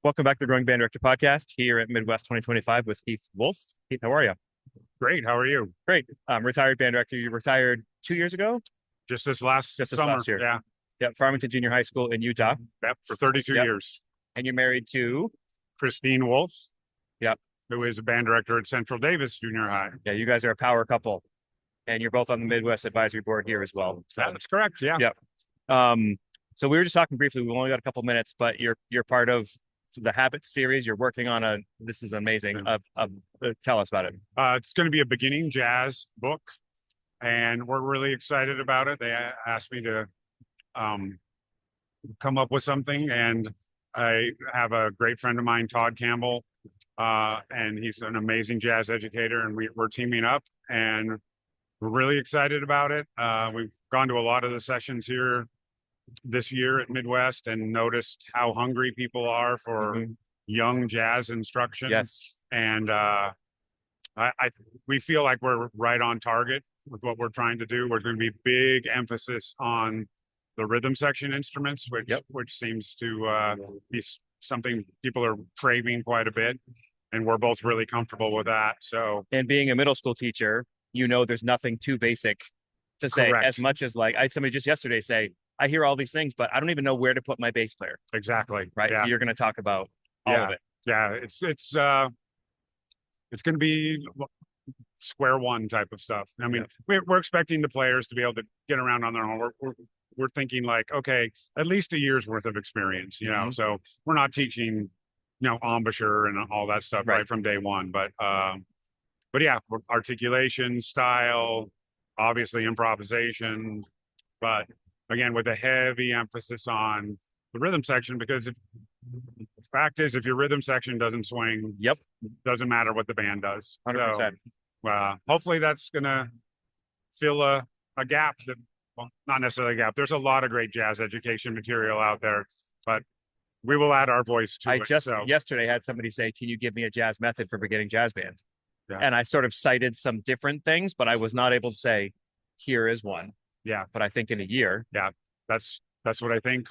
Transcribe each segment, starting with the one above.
Welcome back to the Growing Band Director Podcast here at Midwest 2025 with Heath Wolf. Heath, how are you? Great. How are you? Great. Retired band director. You retired 2 years ago? Just this last year. Yeah. Yep. Farmington Junior High School in Utah. Yep. For 32 years. And you're married to? Christine Wolf. Yep. Who is a band director at Central Davis Junior High. Yeah. You guys are a power couple. And you're both on the Midwest Advisory Board here as well. So. That's correct. Yeah. Yep. So we were just talking briefly. We've only got a couple minutes, but you're part of the Habits series. You're working on this is amazing. Tell us about it. It's going to be a beginning jazz book, and we're really excited about it. They asked me to come up with something, and I have a great friend of mine, Todd Campbell, and he's an amazing jazz educator, and we're teaming up, and we're really excited about it. We've gone to a lot of the sessions here this year at Midwest and noticed how hungry people are for young jazz instruction. Yes. And we feel like we're right on target with what we're trying to do. There's going to be big emphasis on the rhythm section instruments, which seems to be something people are craving quite a bit. And we're both really comfortable with that. So, and being a middle school teacher, there's nothing too basic to say. Correct. As much as I had somebody just yesterday say, I hear all these things, but I don't even know where to put my bass player. Exactly. Right. Yeah. So you're going to talk about all of it. Yeah. It's going to be square one type of stuff. I mean, we're expecting the players to be able to get around on their own. We're thinking like, okay, at least a year's worth of experience, so we're not teaching, embouchure and all that stuff right from day one. But yeah, articulation, style, obviously improvisation, but again, with a heavy emphasis on the rhythm section, because the fact is, if your rhythm section doesn't swing, doesn't matter what the band does. 100%. So, hopefully that's going to fill a gap that, well, not necessarily a gap. There's a lot of great jazz education material out there, but we will add our voice to it. Yesterday had somebody say, can you give me a jazz method for beginning jazz band? Yeah. And I sort of cited some different things, but I was not able to say, here is one. Yeah. But I think in a year. Yeah. That's what I think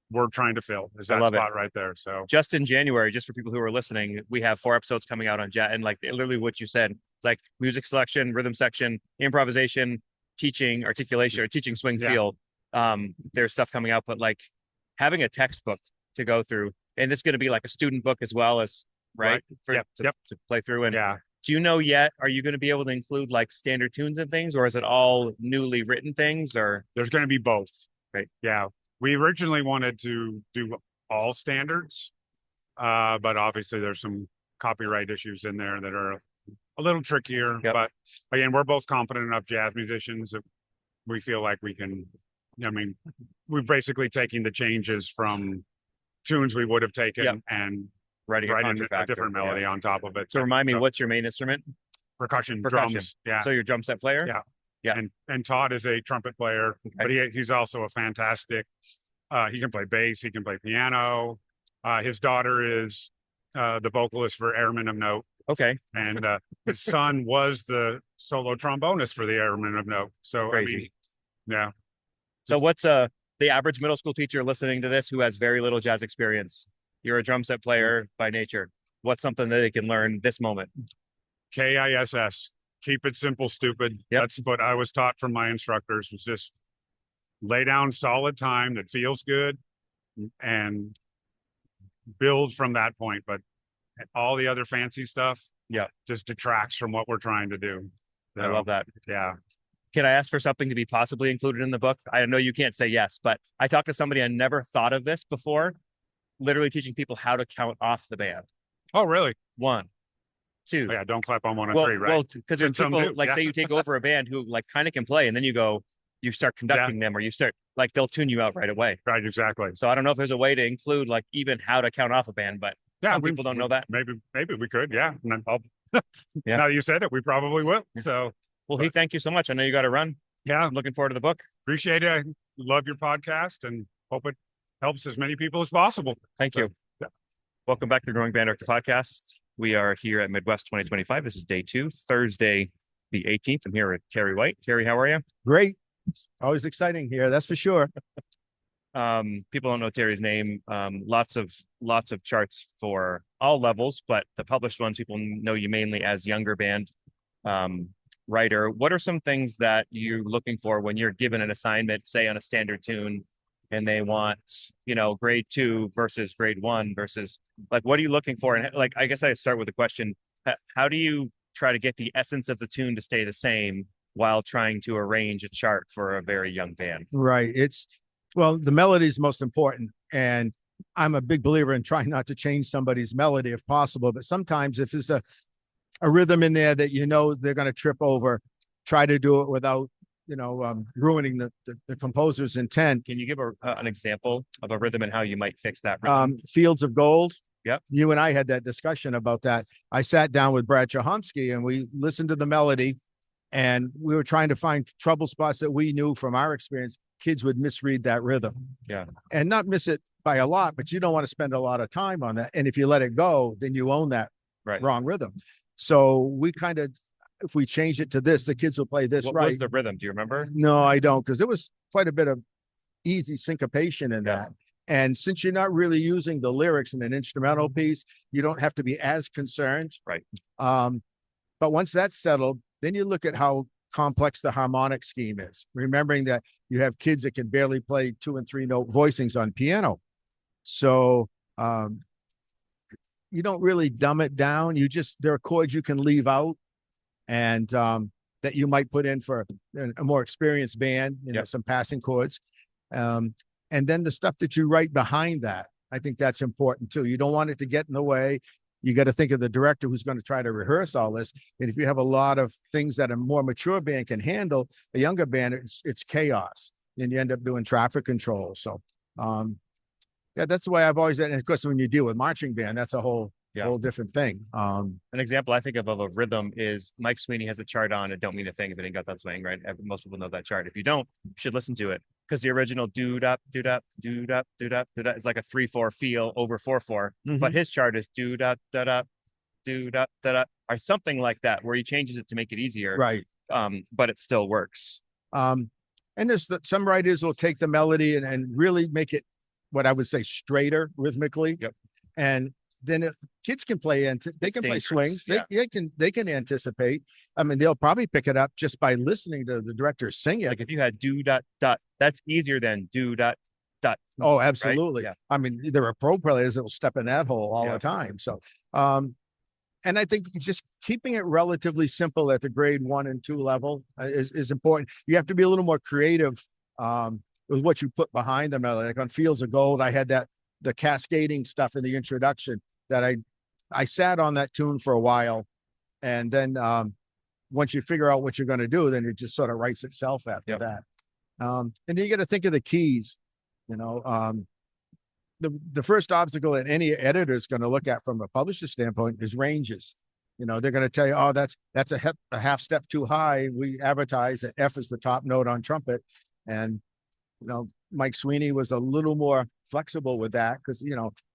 we're trying to fill, is that spot right there. So just in January, just for people who are listening, we have 4 episodes coming out on jazz, and like literally what you said, it's like music selection, rhythm section, improvisation, teaching, articulation, or teaching swing feel. There's stuff coming out, but like having a textbook to go through, and it's going to be like a student book as well as to play through. And do you know yet, are you going to be able to include like standard tunes and things, or is it all newly written things? Or there's going to be both. Right. Yeah. We originally wanted to do all standards, but obviously there's some copyright issues in there that are a little trickier. But again, we're both competent enough jazz musicians that we feel like we can, we're basically taking the changes from tunes we would have taken and writing a different melody on top of it. So remind me, what's your main instrument? Percussion. Drums. Yeah. So you're a drum set player? Yeah. And Todd is a trumpet player, but he's also a fantastic, he can play bass, he can play piano. His daughter is the vocalist for Airmen of Note. Okay. And his son was the solo trombonist for the Airmen of Note. So crazy. So what's the average middle school teacher listening to this who has very little jazz experience? You're a drum set player by nature. What's something that they can learn this moment? KISS. Keep it simple, stupid. That's what I was taught from my instructors, was just lay down solid time that feels good and build from that point. But all the other fancy stuff just detracts from what we're trying to do. So, I love that. Yeah. Can I ask for something to be possibly included in the book? I know you can't say yes, but I talked to somebody, I never thought of this before, literally teaching people how to count off the band. Oh, really? 1, 2. Oh, yeah, don't clap on 1 and 3, right? Well, because there's people, say you take over a band who like kind of can play, and then you start conducting them, or you start, like, they'll tune you out right away. Right, exactly. So I don't know if there's a way to include like even how to count off a band, but some people don't know that. Maybe we could, And then now you said it, we probably will. So, well, Heath, thank you so much. I know you got to run. Yeah. I'm looking forward to the book. Appreciate it. I love your podcast and hope it helps as many people as possible. Thank you. Welcome back to the Growing Band Director Podcast. We are here at Midwest 2025. This is day 2, Thursday, the 18th. I'm here with Terry White. Terry, how are you? Great. Always exciting here, that's for sure. People don't know Terry's name. Lots of charts for all levels, but the published ones, people know you mainly as younger band writer. What are some things that you're looking for when you're given an assignment, say on a standard tune, and they want, grade 2 versus grade 1 versus like, what are you looking for? And like, I guess I start with a question. How do you try to get the essence of the tune to stay the same while trying to arrange a chart for a very young band? Right. Well, the melody is most important. And I'm a big believer in trying not to change somebody's melody if possible. But sometimes if there's a rhythm in there that they're going to trip over, try to do it without, ruining the composer's intent. Can you give an example of a rhythm and how you might fix that rhythm? Fields of Gold. Yep. You and I had that discussion about that. I sat down with Brad Chomsky and we listened to the melody, and we were trying to find trouble spots that we knew from our experience kids would misread that rhythm. Yeah. And not miss it by a lot, but you don't want to spend a lot of time on that. And if you let it go, then you own that wrong rhythm. So we kind of, if we change it to this, the kids will play this what right. What was the rhythm? Do you remember? No, I don't, because there was quite a bit of easy syncopation in that. And since you're not really using the lyrics in an instrumental piece, you don't have to be as concerned. Right. But once that's settled, then you look at how complex the harmonic scheme is, remembering that you have kids that can barely play 2 and 3 note voicings on piano. So you don't really dumb it down. There are chords you can leave out and that you might put in for a more experienced band, some passing chords. And then the stuff that you write behind that, I think that's important too. You don't want it to get in the way. You got to think of the director who's going to try to rehearse all this. And if you have a lot of things that a more mature band can handle, a younger band, it's chaos. And you end up doing traffic control. So, that's the way I've always done. And of course, when you deal with marching band, that's a whole different thing. An example I think of a rhythm is Mike Sweeney has a chart on It Don't Mean a Thing If It Ain't Got That Swing, right? Most people know that chart. If you don't, you should listen to it, because the original doo-dap, doo-dap, doo-dap, doo-dap, doo-dap is like a 3/4 feel over 4/4, but his chart is doo-dap, da-dap, doo-dap, da-dap, or something like that, where he changes it to make it easier. Right. But it still works. And there's some writers will take the melody and really make it what I would say straighter rhythmically. Yep. And then kids can play they can play swings. They can anticipate. I mean, they'll probably pick it up just by listening to the director sing it. Like if you had do dot dot, that's easier than do dot dot. Oh, absolutely. Right? Yeah. I mean, there are pro players that will step in that hole all the time. So, and I think just keeping it relatively simple at the grade 1 and 2 level is important. You have to be a little more creative with what you put behind the melody. Like on Fields of Gold, I had the cascading stuff in the introduction that I sat on that tune for a while. And then once you figure out what you're going to do, then it just sort of writes itself after that. And then you got to think of the keys. The first obstacle that any editor is going to look at from a publisher standpoint is ranges. They're going to tell you, oh, that's a half step too high. We advertise that F is the top note on trumpet. And, Mike Sweeney was a little more flexible with that because,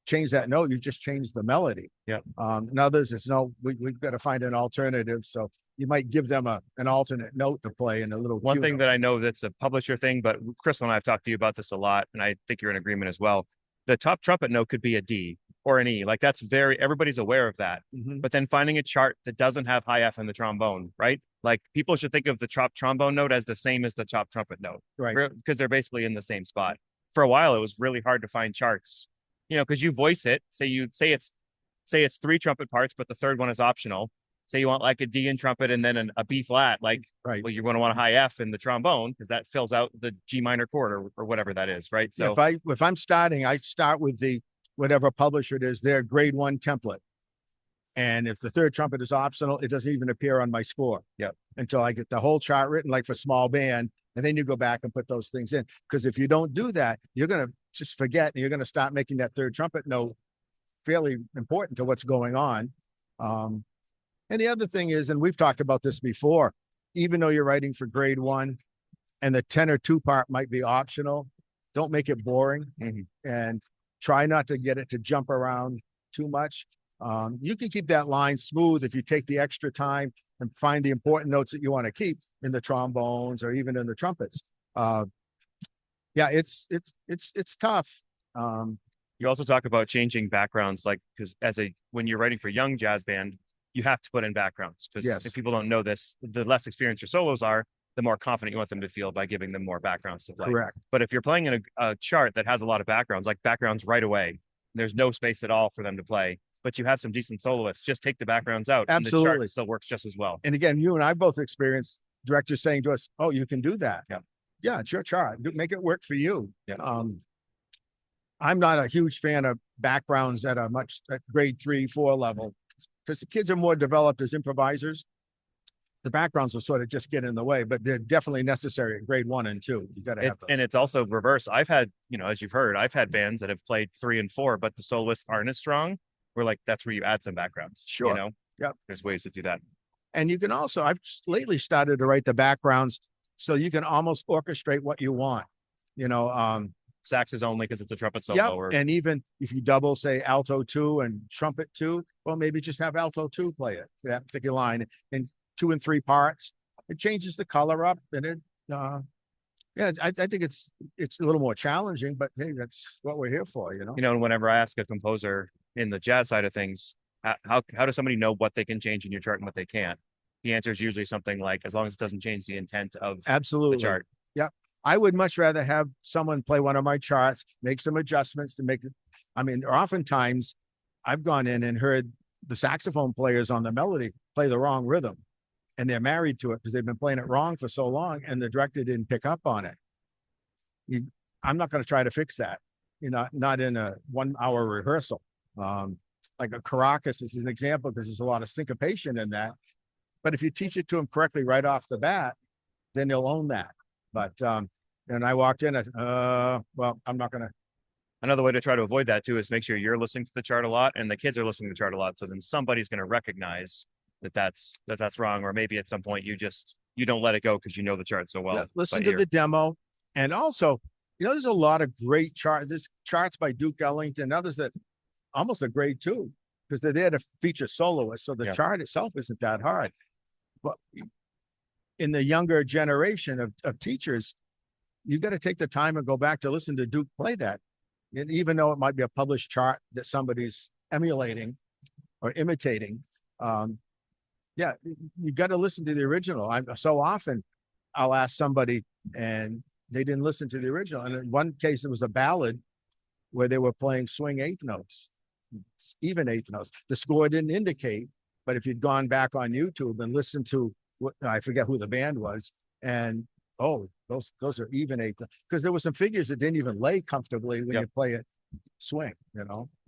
change that note, you just changed the melody. Yeah. And others, it's no, we've got to find an alternative. So you might give them an alternate note to play in a little. One thing that I know that's a publisher thing, but Crystal and I have talked to you about this a lot, and I think you're in agreement as well. The top trumpet note could be a D or an E. Like that's everybody's aware of that. But then finding a chart that doesn't have high F in the trombone, right? Like people should think of the top trombone note as the same as the top trumpet note, right? Because they're basically in the same spot. For a while, it was really hard to find charts, because you voice it. Say it's 3 trumpet parts, but the third one is optional. Say you want like a D in trumpet and then a B flat, well, you're going to want a high F in the trombone because that fills out the G minor chord or whatever that is, right? So if I'm starting, I start with whatever publisher it is, their grade 1 template. And if the third trumpet is optional, it doesn't even appear on my score. Yep. Until I get the whole chart written, like for small band, and then you go back and put those things in. Because if you don't do that, you're going to just forget, and you're going to start making that third trumpet note fairly important to what's going on. And the other thing is, and we've talked about this before, even though you're writing for grade 1 and the tenor 2 part might be optional, don't make it boring and try not to get it to jump around too much. You can keep that line smooth if you take the extra time and find the important notes that you want to keep in the trombones or even in the trumpets. yeah, it's tough. You also talk about changing backgrounds, like because when you're writing for young jazz band, you have to put in backgrounds because Yes. if people don't know this, the less experienced your solos are, the more confident you want them to feel by giving them more backgrounds to play. Correct. But if you're playing in a chart that has a lot of backgrounds, like backgrounds right away, there's no space at all for them to play, but you have some decent soloists, just take the backgrounds out and the Absolutely. chart still works just as well. And again, you and I both experienced directors saying to us, "Oh, you can do that." Yeah. Yeah, it's your chart. Make it work for you. Yeah. I'm not a huge fan of backgrounds at grade 3, 4 level because the kids are more developed as improvisers. The backgrounds will sort of just get in the way, but they're definitely necessary in grade 1 and 2. You got to have those. And it's also reverse. I've had, as you've heard, I've had bands that have played 3 and 4, but the soloists aren't as strong. We're like, that's where you add some backgrounds. Sure. Yep. There's ways to do that. And you can also, I've lately started to write the backgrounds so you can almost orchestrate what you want. Sax is only because it's a trumpet solo. Yeah, Or, and even if you double, say, alto 2 and trumpet 2, well, maybe just have alto 2 play it, that particular line, in 2 and 3 parts. It changes the color up, and I think it's a little more challenging, but hey, that's what we're here for, and whenever I ask a composer in the jazz side of things, how does somebody know what they can change in your chart and what they can't? The answer is usually something like, as long as it doesn't change the intent of Absolutely. the chart. Yeah. I would much rather have someone play one of my charts, make some adjustments to make it. I mean, oftentimes I've gone in and heard the saxophone players on the melody play the wrong rhythm, and they're married to it because they've been playing it wrong for so long, and the director didn't pick up on it. I'm not going to try to fix that, not in a 1-hour rehearsal. Like a Caracas is an example because there's a lot of syncopation in that. But if you teach it to them correctly right off the bat, then they'll own that. But and I walked in, well, I'm not going to. Another way to try to avoid that too is make sure you're listening to the chart a lot and the kids are listening to the chart a lot. So then somebody's going to recognize that's wrong, or maybe at some point you don't let it go because you know the chart so well. Listen to the demo, and also, there's a lot of great charts. There's charts by Duke Ellington, others that almost a grade 2 because they're there to feature soloists. So the chart itself isn't that hard. But in the younger generation of teachers, you got to take the time and go back to listen to Duke play that. And even though it might be a published chart that somebody's emulating or imitating, you got to listen to the original. So often I'll ask somebody and they didn't listen to the original. And in one case, it was a ballad where they were playing swing 8th notes, even 8th notes. The score didn't indicate, but if you'd gone back on YouTube and listened to I forget who the band was, and those are even 8th, because there were some figures that didn't even lay comfortably when you play it swing.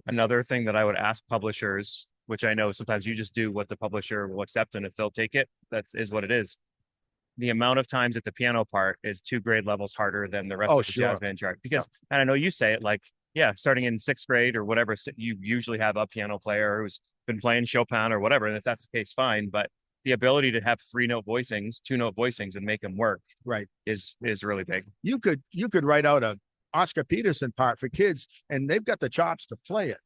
Another thing that I would ask publishers, which I know sometimes you just do what the publisher will accept, and if they'll take it, that is what it is. The amount of times that the piano part is 2 grade levels harder than the rest of the jazz band chart, because and I know you say it like, starting in 6th grade or whatever, you usually have a piano player who's been playing Chopin or whatever, and if that's the case, fine. But the ability to have 3-note voicings, 2-note voicings, and make them work, is really big. You could write out a Oscar Peterson part for kids, and they've got the chops to play it.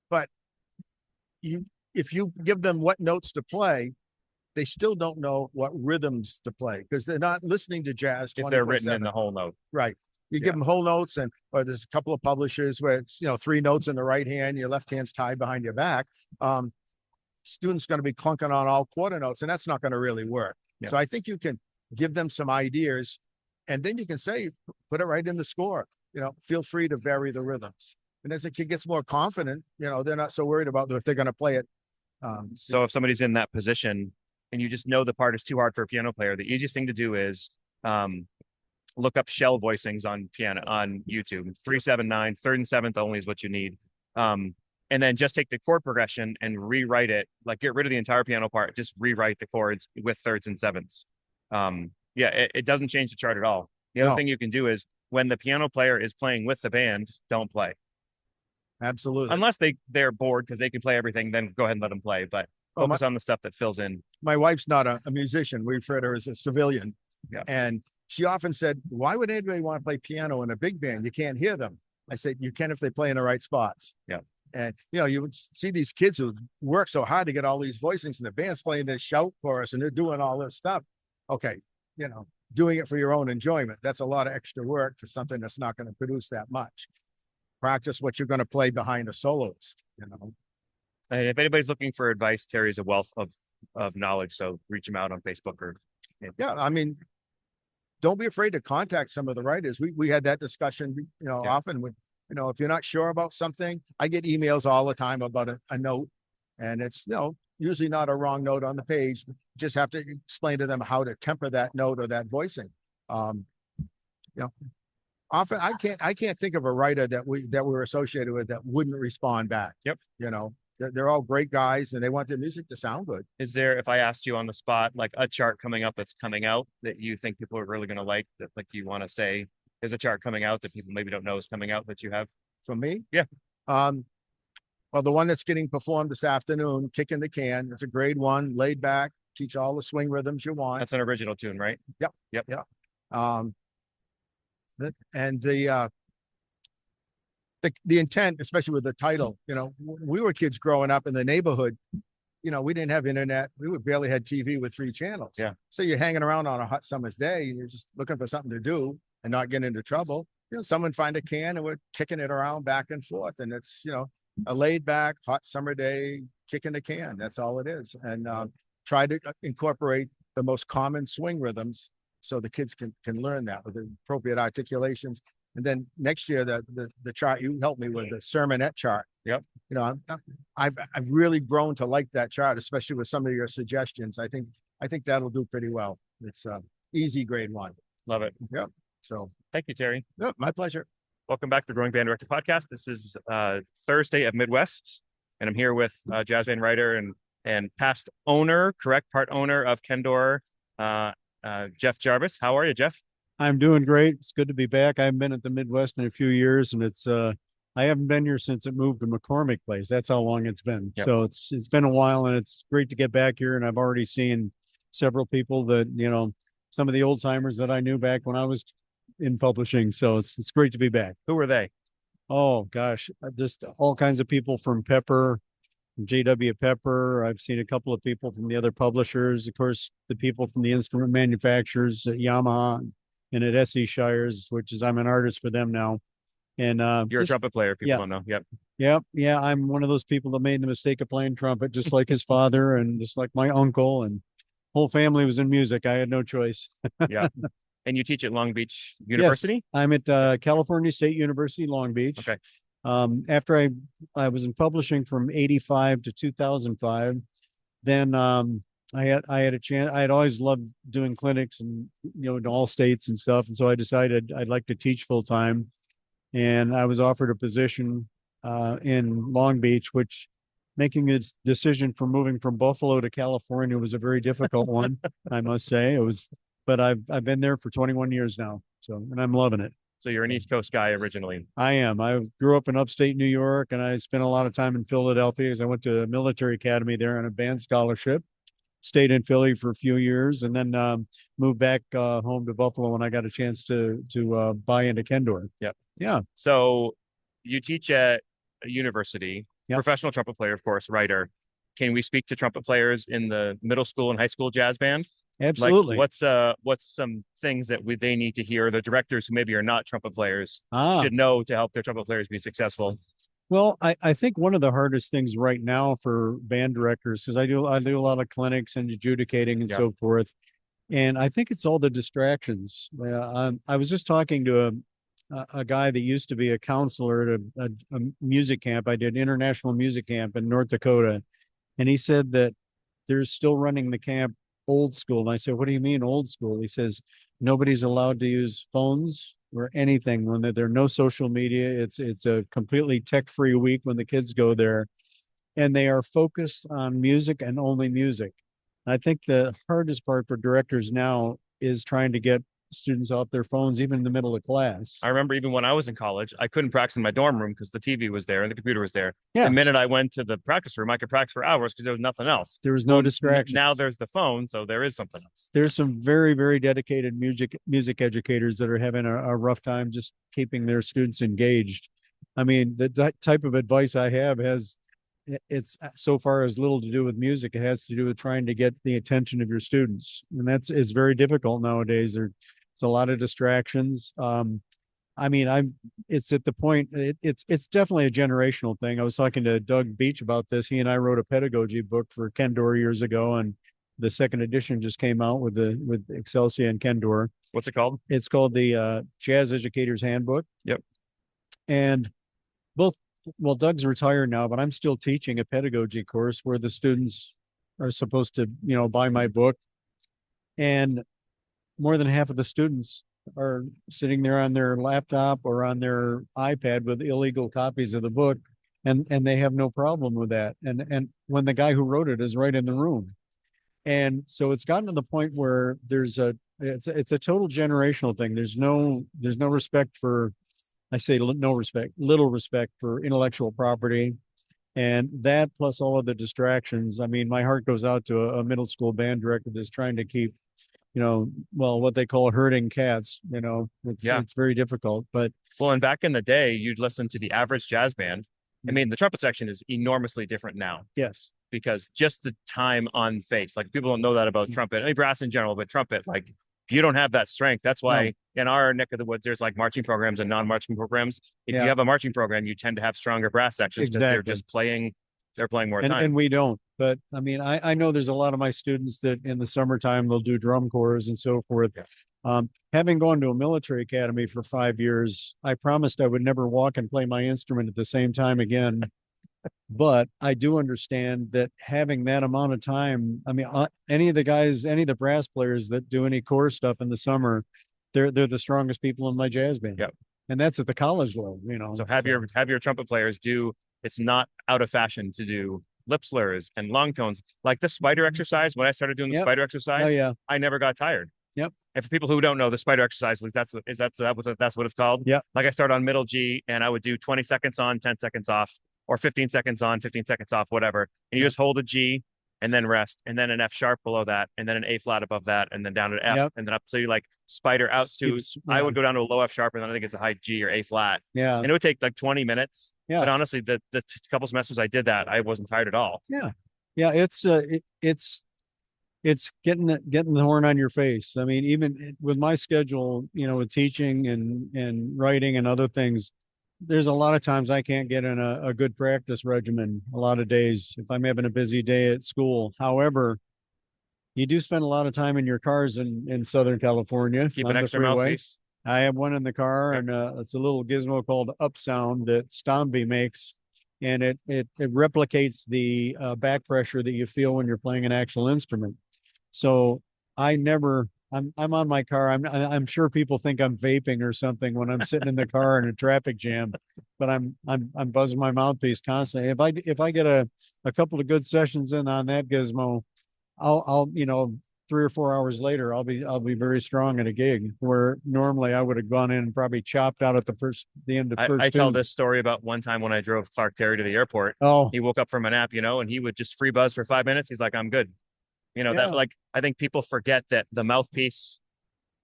But if you give them what notes to play, they still don't know what rhythms to play because they're not listening to jazz 24/7. If they're written in the whole note, right? You give them whole notes, or there's a couple of publishers where it's 3 notes in the right hand, your left hand's tied behind your back. Students going to be clunking on all quarter notes, and that's not going to really work. So I think you can give them some ideas, and then you can say, put it right in the score. Feel free to vary the rhythms. And as a kid gets more confident, they're not so worried about if they're going to play it. So if somebody's in that position and you just know the part is too hard for a piano player, the easiest thing to do is look up shell voicings on YouTube. 3/7/9, 3rd and 7th only is what you need. And then just take the chord progression and rewrite it, like get rid of the entire piano part, just rewrite the chords with 3rds and 7ths. It doesn't change the chart at all. The other thing you can do is when the piano player is playing with the band, don't play. Absolutely. Unless they're bored because they can play everything, then go ahead and let them play. But focus on the stuff that fills in. My wife's not a musician. We refer to her as a civilian. And she often said, why would anybody want to play piano in a big band? You can't hear them. I said, you can if they play in the right spots. And, you would see these kids who work so hard to get all these voicings, and the band's playing this shout chorus and they're doing all this stuff. Okay. doing it for your own enjoyment. That's a lot of extra work for something that's not going to produce that much. Practice what you're going to play behind a soloist, you know. And if anybody's looking for advice, Terry's a wealth of knowledge. So reach him out on Facebook or. Yeah, I mean, don't be afraid to contact some of the writers. We had that discussion, you know, often with, you know, if you're not sure about something, I get emails all the time about a note, and it's, you know, usually not a wrong note on the page. Just have to explain to them how to temper that note or that voicing. You know, often I can't think of a writer that we're associated with that wouldn't respond back. Yep. You know, they're all great guys and they want their music to sound good. Is there, if I asked you on the spot, like a chart coming up that's coming out that you think people are really going to like, that like you want to say, there's a chart coming out that people maybe don't know is coming out that you have? From me? Yeah. Well, the one that's getting performed this afternoon, Kicking the Can, it's a grade 1, laid back, teach all the swing rhythms you want. That's an original tune, right? Yep. Yep. Yeah. And the intent, especially with the title, you know, we were kids growing up in the neighborhood, you know, we didn't have internet. We barely had TV with 3 channels. Yeah. So you're hanging around on a hot summer's day and you're just looking for something to do and not get into trouble. You know, someone find a can and we're kicking it around back and forth. And it's, you know, a laid back hot summer day, kicking the can. That's all it is. And try to incorporate the most common swing rhythms so the kids can learn that with the appropriate articulations. And then next year, the chart you helped me with, the sermonette chart. Yep. You know, I've really grown to like that chart, especially with some of your suggestions. I think that'll do pretty well. It's easy grade 1. Love it. Yep. So thank you, Terry. Yep, my pleasure. Welcome back to the Growing Band Director Podcast. This is Thursday of Midwest, and I'm here with jazz band writer and past owner, correct, part owner of Kendor, Jeff Jarvis. How are you, Jeff? I'm doing great. It's good to be back. I haven't been at the Midwest in a few years, and it's I haven't been here since it moved to McCormick Place. That's how long it's been. Yep. So it's been a while, and it's great to get back here. And I've already seen several people that, you know, some of the old timers that I knew back when I was in publishing. So it's great to be back. Who were they? Oh gosh, just all kinds of people from Pepper, from JW Pepper. I've seen a couple of people from the other publishers. Of course, the people from the instrument manufacturers at Yamaha and at SE Shires, which is, I'm an artist for them now. And You're a trumpet player. People don't know. Yep. Yeah. I'm one of those people that made the mistake of playing trumpet, just like his father and just like my uncle, and whole family was in music. I had no choice. Yeah. And you teach at Long Beach University? Yes, I'm at California State University, Long Beach. Okay. After I was in publishing from 85 to 2005, then I had a chance. I had always loved doing clinics and, you know, in all states and stuff. And so I decided I'd like to teach full time. And I was offered a position in Long Beach, which making a decision for moving from Buffalo to California was a very difficult one, I must say. It was, but I've been there for 21 years now. So, and I'm loving it. So you're an East Coast guy originally. I am. I grew up in upstate New York, and I spent a lot of time in Philadelphia because I went to a military academy there on a band scholarship. Stayed in Philly for a few years, and then moved back home to Buffalo when I got a chance to buy into Kendor. Yep. Yeah. So you teach at a university, Yep. professional trumpet player, of course, writer. Can we speak to trumpet players in the middle school and high school jazz band? Absolutely. Like what's some things that they need to hear, the directors who maybe are not trumpet players should know to help their trumpet players be successful? Well, I think one of the hardest things right now for band directors, because I do a lot of clinics and adjudicating and so forth, and I think it's all the distractions. I was just talking to a guy that used to be a counselor at a music camp. I did international music camp in North Dakota, and he said that they're still running the camp old school. And I said, what do you mean old school? He says, nobody's allowed to use phones or anything when there are no social media. It's a completely tech-free week when the kids go there, and they are focused on music and only music. I think the hardest part for directors now is trying to get students off their phones, even in the middle of class. I remember even when I was in college, I couldn't practice in my dorm room because the TV was there and the computer was there. Yeah. The minute I went to the practice room, I could practice for hours because there was nothing else. There was no distraction. Now there's the phone, so there is something else. There's some very, very dedicated music educators that are having a rough time just keeping their students engaged. I mean, the type of advice I have has it's so far as little to do with music. It has to do with trying to get the attention of your students. And it's very difficult nowadays. It's a lot of distractions. I mean, it's at the point, it's definitely a generational thing. I was talking to Doug Beach about this. He and I wrote a pedagogy book for Kendor years ago, and the second edition just came out with Excelcia and Kendor. What's it called? It's called the Jazz Educator's Handbook. Yep. And well, Doug's retired now, but I'm still teaching a pedagogy course where the students are supposed to, buy my book. And more than half of the students are sitting there on their laptop or on their iPad with illegal copies of the book, and they have no problem with that. And when the guy who wrote it is right in the room. And so it's gotten to the point where it's a total generational thing. There's no respect for, I say no respect, little respect for intellectual property. And that plus all of the distractions. I mean, my heart goes out to a middle school band director that's trying to keep, what they call herding cats. It's very difficult. But and back in the day, you'd listen to the average jazz band. I mean, the trumpet section is enormously different now. Yes. Because just the time on face, like people don't know that about trumpet, I mean, brass in general, but trumpet, like if you don't have that strength, that's why in our neck of the woods, there's like marching programs and non-marching programs. If you have a marching program, you tend to have stronger brass sections because they're just playing more time. And we don't. But I mean, I know there's a lot of my students that in the summertime, they'll do drum corps and so forth. Yeah. Having gone to a military academy for 5 years, I promised I would never walk and play my instrument at the same time again. But I do understand that having that amount of time, I mean, any of the brass players that do any core stuff in the summer, they're the strongest people in my jazz band. Yep. And that's at the college level, So have your trumpet players do, it's not out of fashion to do lip slurs and long tones. Like the spider exercise, when I started doing the spider exercise, I never got tired. Yep. And for people who don't know, the spider exercise, that's what it's called. Yeah. Like I start on middle G and I would do 20 seconds on, 10 seconds off, or 15 seconds on, 15 seconds off, whatever. And you just hold a G and then rest, and then an F sharp below that, and then an A flat above that, and then down to F, and then up. So you like spider out to, I would go down to a low F sharp, and then I think it's a high G or A flat. Yeah. And it would take like 20 minutes. Yeah. But honestly, the couple semesters I did that, I wasn't tired at all. Yeah. Yeah. It's getting the horn on your face. I mean, even with my schedule, with teaching and writing and other things, there's a lot of times I can't get in a good practice regimen a lot of days if I'm having a busy day at school. However, you do spend a lot of time in your cars in Southern California. Keep an extra mouthpiece. I have one in the car, and it's a little gizmo called Up Sound that Stomby makes, and it replicates the back pressure that you feel when you're playing an actual instrument. So I'm on my car. I'm sure people think I'm vaping or something when I'm sitting in the car in a traffic jam, but I'm buzzing my mouthpiece constantly. If I get a couple of good sessions in on that gizmo, I'll 3 or 4 hours later, I'll be very strong at a gig where normally I would have gone in and probably chopped out at the end of first. I tell this story about one time when I drove Clark Terry to the airport. Oh, he woke up from a nap, and he would just free buzz for 5 minutes. He's like, I'm good. That, like, I think people forget that the mouthpiece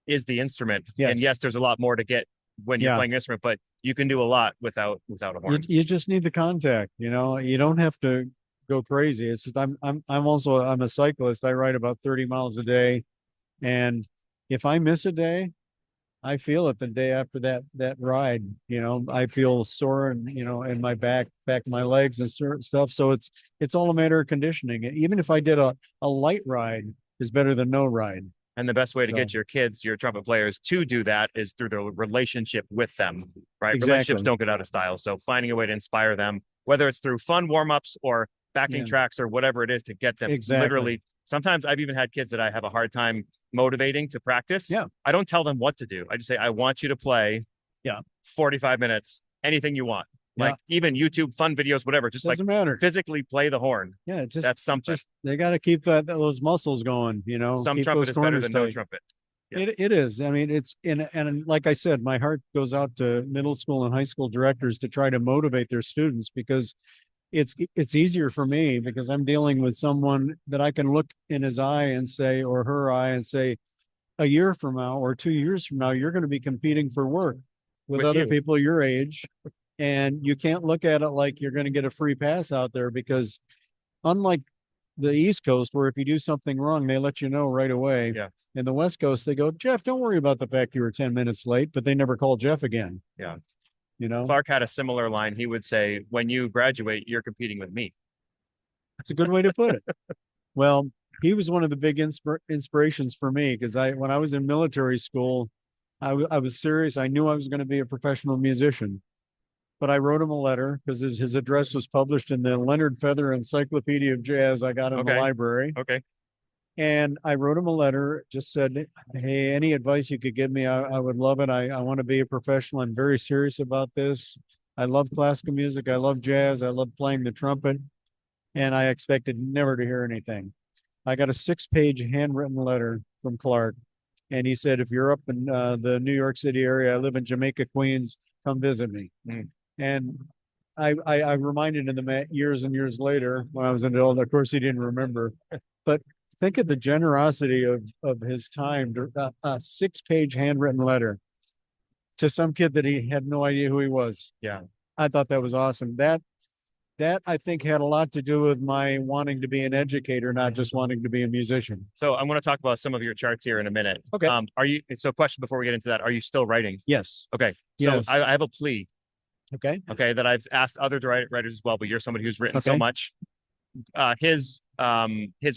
is the instrument. Yes. And yes, there's a lot more to get when you're playing an instrument, but you can do a lot without a horn. You just need the contact, you don't have to go crazy. It's just, I'm a cyclist. I ride about 30 miles a day. And if I miss a day, I feel it the day after that ride. I feel sore and in my back of my legs and certain stuff. So it's all a matter of conditioning. Even if I did a light ride is better than no ride. And the best way to get your kids, your trumpet players, to do that is through the relationship with them, right? Exactly. Relationships don't get out of style. So finding a way to inspire them, whether it's through fun warm-ups or backing tracks or whatever it is, to get them literally. Sometimes I've even had kids that I have a hard time motivating to practice. Yeah. I don't tell them what to do. I just say, I want you to play 45 minutes, anything you want. Like even YouTube fun videos, whatever, just doesn't like matter. Physically play the horn. Yeah. That's something. They got to keep those muscles going, Some keep trumpet is better than no tight. trumpet. Yeah. It is. I mean, and like I said, my heart goes out to middle school and high school directors to try to motivate their students, because it's easier for me because I'm dealing with someone that I can look in his eye and say, or her eye and say, a year from now or 2 years from now, you're going to be competing for work with other people your age. And you can't look at it like you're going to get a free pass out there, because unlike the East Coast, where if you do something wrong, they let you know right away. Yeah. In the West Coast, they go, Jeff, don't worry about the fact you were 10 minutes late, but they never call Jeff again. Yeah. You know, Clark had a similar line. He would say, when you graduate, you're competing with me. that's a good way to put it. Well, he was one of the big inspirations for me, because when I was in military school, I was serious. I knew I was going to be a professional musician, but I wrote him a letter because his address was published in the Leonard Feather Encyclopedia of Jazz I got in the library. Okay. And I wrote him a letter, just said, hey, any advice you could give me, I would love it. I want to be a professional. I'm very serious about this. I love classical music. I love jazz. I love playing the trumpet. And I expected never to hear anything. I got a 6-page handwritten letter from Clark. And he said, if you're up in the New York City area, I live in Jamaica, Queens, come visit me. Mm. And I reminded him years and years later when I was an adult. Of course, he didn't remember. But think of the generosity of his time. A 6-page handwritten letter to some kid that he had no idea who he was. Yeah. I thought that was awesome. That I think had a lot to do with my wanting to be an educator, not just wanting to be a musician. So I'm going to talk about some of your charts here in a minute. Okay. Question before we get into that. Are you still writing? Yes. Okay. So Yes. I have a plea. Okay. Okay. That I've asked other writers as well, but you're somebody who's written so much. His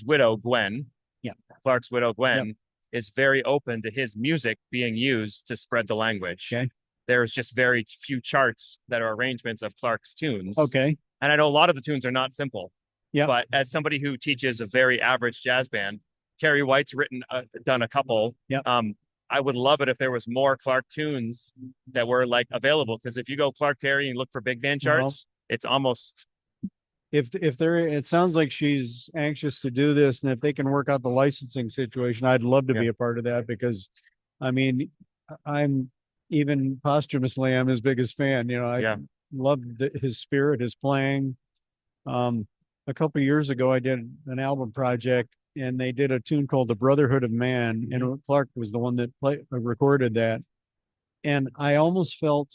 widow, Gwen. Yeah. Clark's widow, Gwen, is very open to his music being used to spread the language. Okay. There's just very few charts that are arrangements of Clark's tunes. Okay. And I know a lot of the tunes are not simple. Yeah. But as somebody who teaches a very average jazz band, Terry White's done a couple. Yeah. I would love it if there was more Clark tunes that were like available. Because if you go Clark Terry and look for big band charts, it's almost. If it sounds like she's anxious to do this, and if they can work out the licensing situation, I'd love to be a part of that, because I mean, I'm even posthumously, I'm his biggest fan. You know, I love his spirit, his playing. A couple of years ago, I did an album project, and they did a tune called "The Brotherhood of Man," and Clark was the one that recorded that. And I almost felt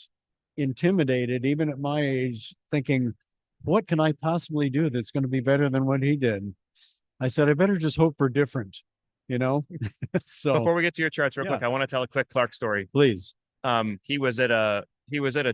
intimidated, even at my age, thinking, what can I possibly do that's going to be better than what he did? I said, I better just hope for different, you know? So before we get to your charts real quick, I want to tell a quick Clark story. Please. He was at a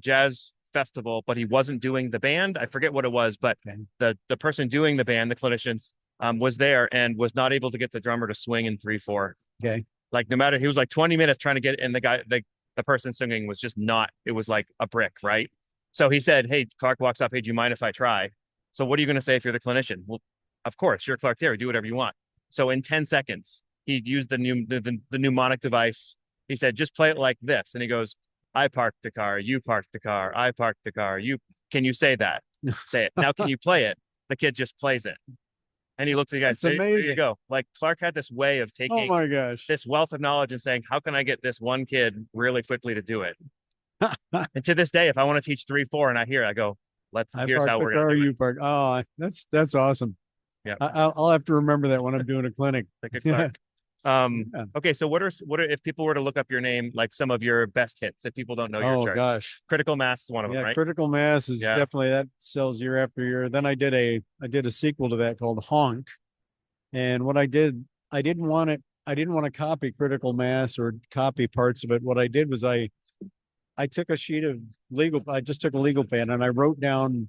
jazz festival, but he wasn't doing the band. I forget what it was, but the person doing the band, the clinicians, was there and was not able to get the drummer to swing in 3/4. Okay. Like no matter, he was like 20 minutes trying to get, and the person singing was just not, it was like a brick, right? So he said, hey, Clark walks up, hey, do you mind if I try? So what are you going to say if you're the clinician? Well, of course, you're Clark Terry, do whatever you want. So in 10 seconds, he used the mnemonic device. He said, just play it like this. And he goes, I parked the car, you parked the car, I parked the car, can you say that? Say it. Now, can you play it? The kid just plays it. And he looked at the guy. It's amazing. There you go. Like Clark had this way of taking oh my gosh, this wealth of knowledge and saying, how can I get this one kid really quickly to do it? And to this day, if I want to teach 3/4 and I hear it, I go, here's how we're going to do it. Oh, that's awesome. Yeah. I'll have to remember that when I'm doing a clinic. Like a Clark. Okay. So what are if people were to look up your name, like some of your best hits, if people don't know your charts? Gosh. Critical Mass is one of them, right? Critical Mass is definitely, that sells year after year. Then I did a sequel to that called Honk. And what I did, I didn't want to copy Critical Mass or copy parts of it. What I did was I took a sheet of I just took a legal pen and I wrote down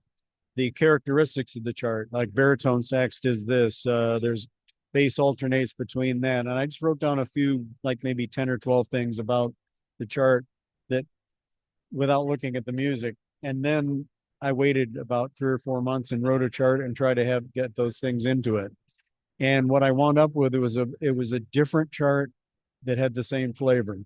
the characteristics of the chart, like baritone sax does this, there's bass alternates between that. And I just wrote down a few, like maybe 10 or 12 things about the chart that without looking at the music. And then I waited about 3 or 4 months and wrote a chart and tried to get those things into it. And what I wound up with, it was a different chart that had the same flavor.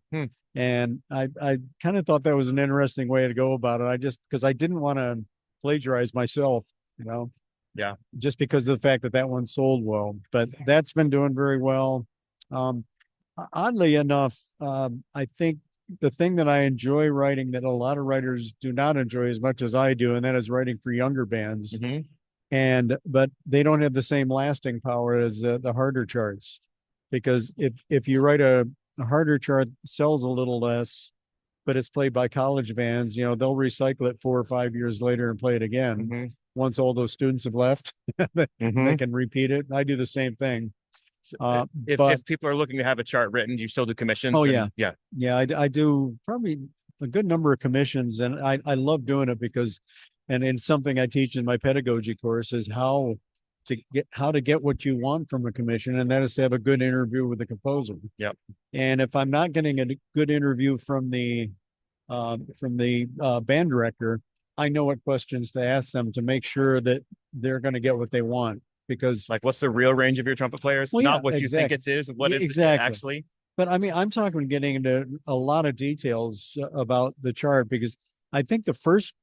And I kind of thought that was an interesting way to go about it. Because I didn't want to plagiarize myself, you know? Yeah. Just because of the fact that one sold well, but that's been doing very well. Oddly enough, I think the thing that I enjoy writing that a lot of writers do not enjoy as much as I do, and that is writing for younger bands. But they don't have the same lasting power as the harder charts, because if you write a harder chart that sells a little less, but it's played by college bands, you know, they'll recycle it 4 or 5 years later and play it again. Mhm. Once all those students have left, they Mhm. can repeat it. I do the same thing. If But if people are looking to have a chart written, do you still do commissions? Oh, And- yeah. yeah. yeah, I do probably a good number of commissions, and I love doing it because, and in something I teach in my pedagogy course is how to get what you want from a commission, and that is to have a good interview with the composer. Yep. And if I'm not getting a good interview from the band director, I know what questions to ask them to make sure that they're going to get what they want. Because, Like, what's the real range of your trumpet players? Well, Not yeah, what you think exactly. it is. What Yeah, is it exactly. actually? but I mean, I'm talking getting into a lot of details about the chart, because I think the first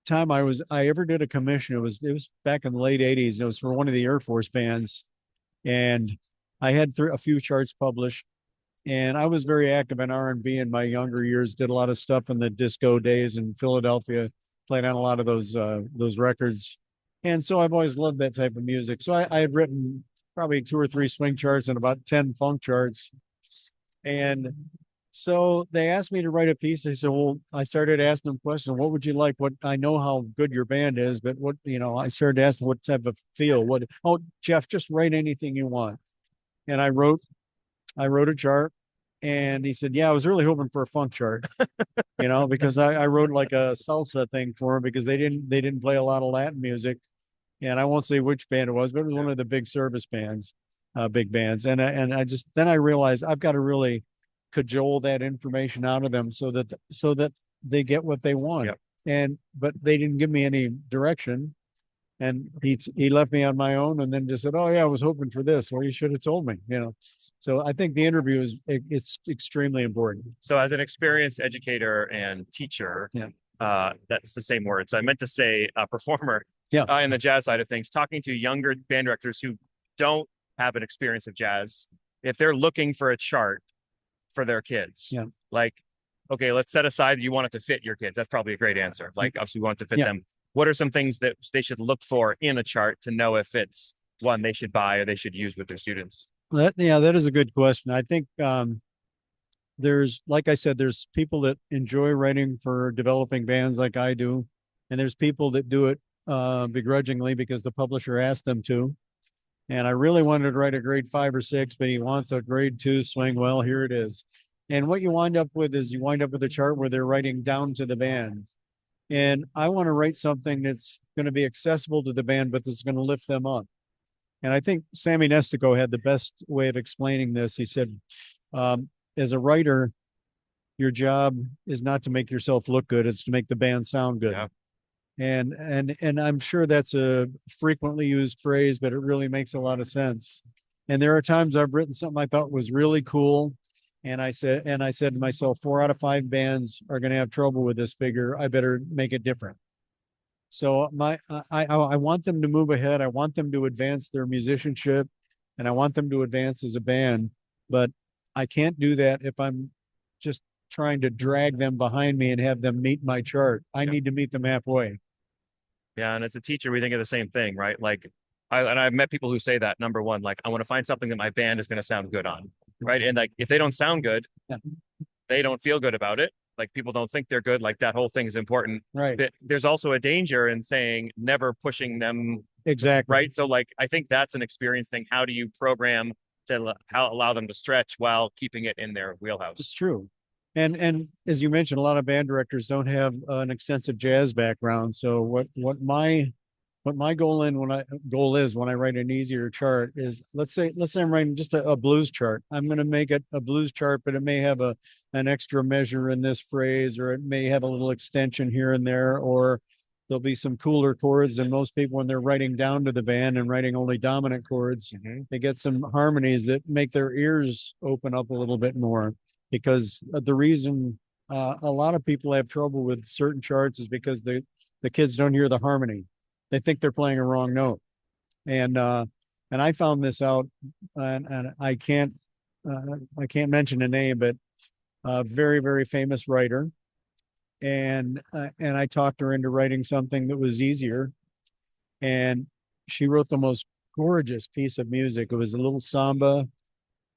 time I ever did a commission, it was back in the late 80s. And it was for one of the Air Force bands, and I had a few charts published. And I was very active in R&B in my younger years, did a lot of stuff in the disco days in Philadelphia, played on a lot of those records. And so I've always loved that type of music. So I had written probably 2 or 3 swing charts and about 10 funk charts. And so they asked me to write a piece. They said, well, I started asking them questions. What would you like? What, I know how good your band is, but what, I started asking what type of feel, Jeff, just write anything you want. And I wrote a chart, and he said, yeah, I was really hoping for a funk chart, because I wrote like a salsa thing for him, because they didn't play a lot of Latin music. And I won't say which band it was, but it was one of the big service bands, big bands. And then I realized I've got to really cajole that information out of them so that they get what they want. Yep. But they didn't give me any direction. And he left me on my own, and then just said, oh yeah, I was hoping for this. Well, you should have told me, So I think the interview it's extremely important. So as an experienced educator and teacher, that's the same word. So I meant to say performer. In the jazz side of things, talking to younger band directors who don't have an experience of jazz, if they're looking for a chart for their kids, like, okay, let's set aside you want it to fit your kids. That's probably a great answer. Like, obviously, we want it to fit them. What are some things that they should look for in a chart to know if it's one they should buy or they should use with their students? That is a good question. I think like I said, there's people that enjoy writing for developing bands like I do, and there's people that do it begrudgingly because the publisher asked them to. And I really wanted to write a grade 5 or 6, but he wants a grade 2 swing. Well, here it is. And what you wind up with is a chart where they're writing down to the band. And I want to write something that's going to be accessible to the band, but that's going to lift them up. And I think Sammy Nestico had the best way of explaining this. He said, as a writer, your job is not to make yourself look good, it's to make the band sound good. Yeah. And I'm sure that's a frequently used phrase, but it really makes a lot of sense. And there are times I've written something I thought was really cool, and I said to myself, 4 out of 5 bands are going to have trouble with this figure. I better make it different. So I want them to move ahead. I want them to advance their musicianship, and I want them to advance as a band. But I can't do that if I'm just trying to drag them behind me and have them meet my chart. I need to meet them halfway. Yeah, and as a teacher, we think of the same thing, right? Like, I've met people who say that. Number one, like, I want to find something that my band is going to sound good on, right? And like, if they don't sound good, they don't feel good about it. Like, people don't think they're good. Like, that whole thing is important. Right. But there's also a danger in saying never pushing them. Exactly. Right. So like, I think that's an experience thing. How do you program to allow them to stretch while keeping it in their wheelhouse? It's true. And as you mentioned, a lot of band directors don't have an extensive jazz background. So what my goal is when I write an easier chart is, let's say I'm writing just a blues chart. I'm going to make it a blues chart, but it may have an extra measure in this phrase, or it may have a little extension here and there, or there'll be some cooler chords. And most people, when they're writing down to the band and writing only dominant chords, they get some harmonies that make their ears open up a little bit more. Because the reason a lot of people have trouble with certain charts is because the kids don't hear the harmony. They think they're playing a wrong note. And I found this out, and I can't mention a name, but a very, very famous writer. And I talked her into writing something that was easier. And she wrote the most gorgeous piece of music. It was a little samba.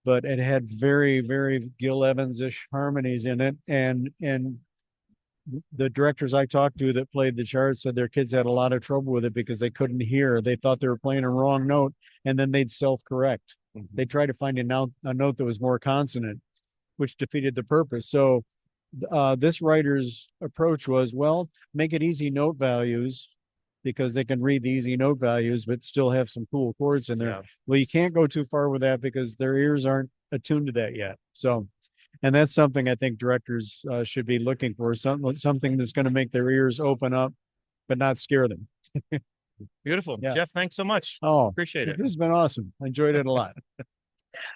but it had very, very Gil Evans-ish harmonies in it. And the directors I talked to that played the chart said their kids had a lot of trouble with it because they couldn't hear. They thought they were playing a wrong note, and then they'd self-correct. They tried to find a note that was more consonant, which defeated the purpose. So this writer's approach was, well, make it easy note values because they can read the easy note values, but still have some cool chords in there. Yeah. Well, you can't go too far with that because their ears aren't attuned to that yet. So, and that's something I think directors should be looking for, something that's going to make their ears open up, but not scare them. Beautiful. Yeah. Jeff, thanks so much. Oh, Appreciate it. This has been awesome. I enjoyed it a lot.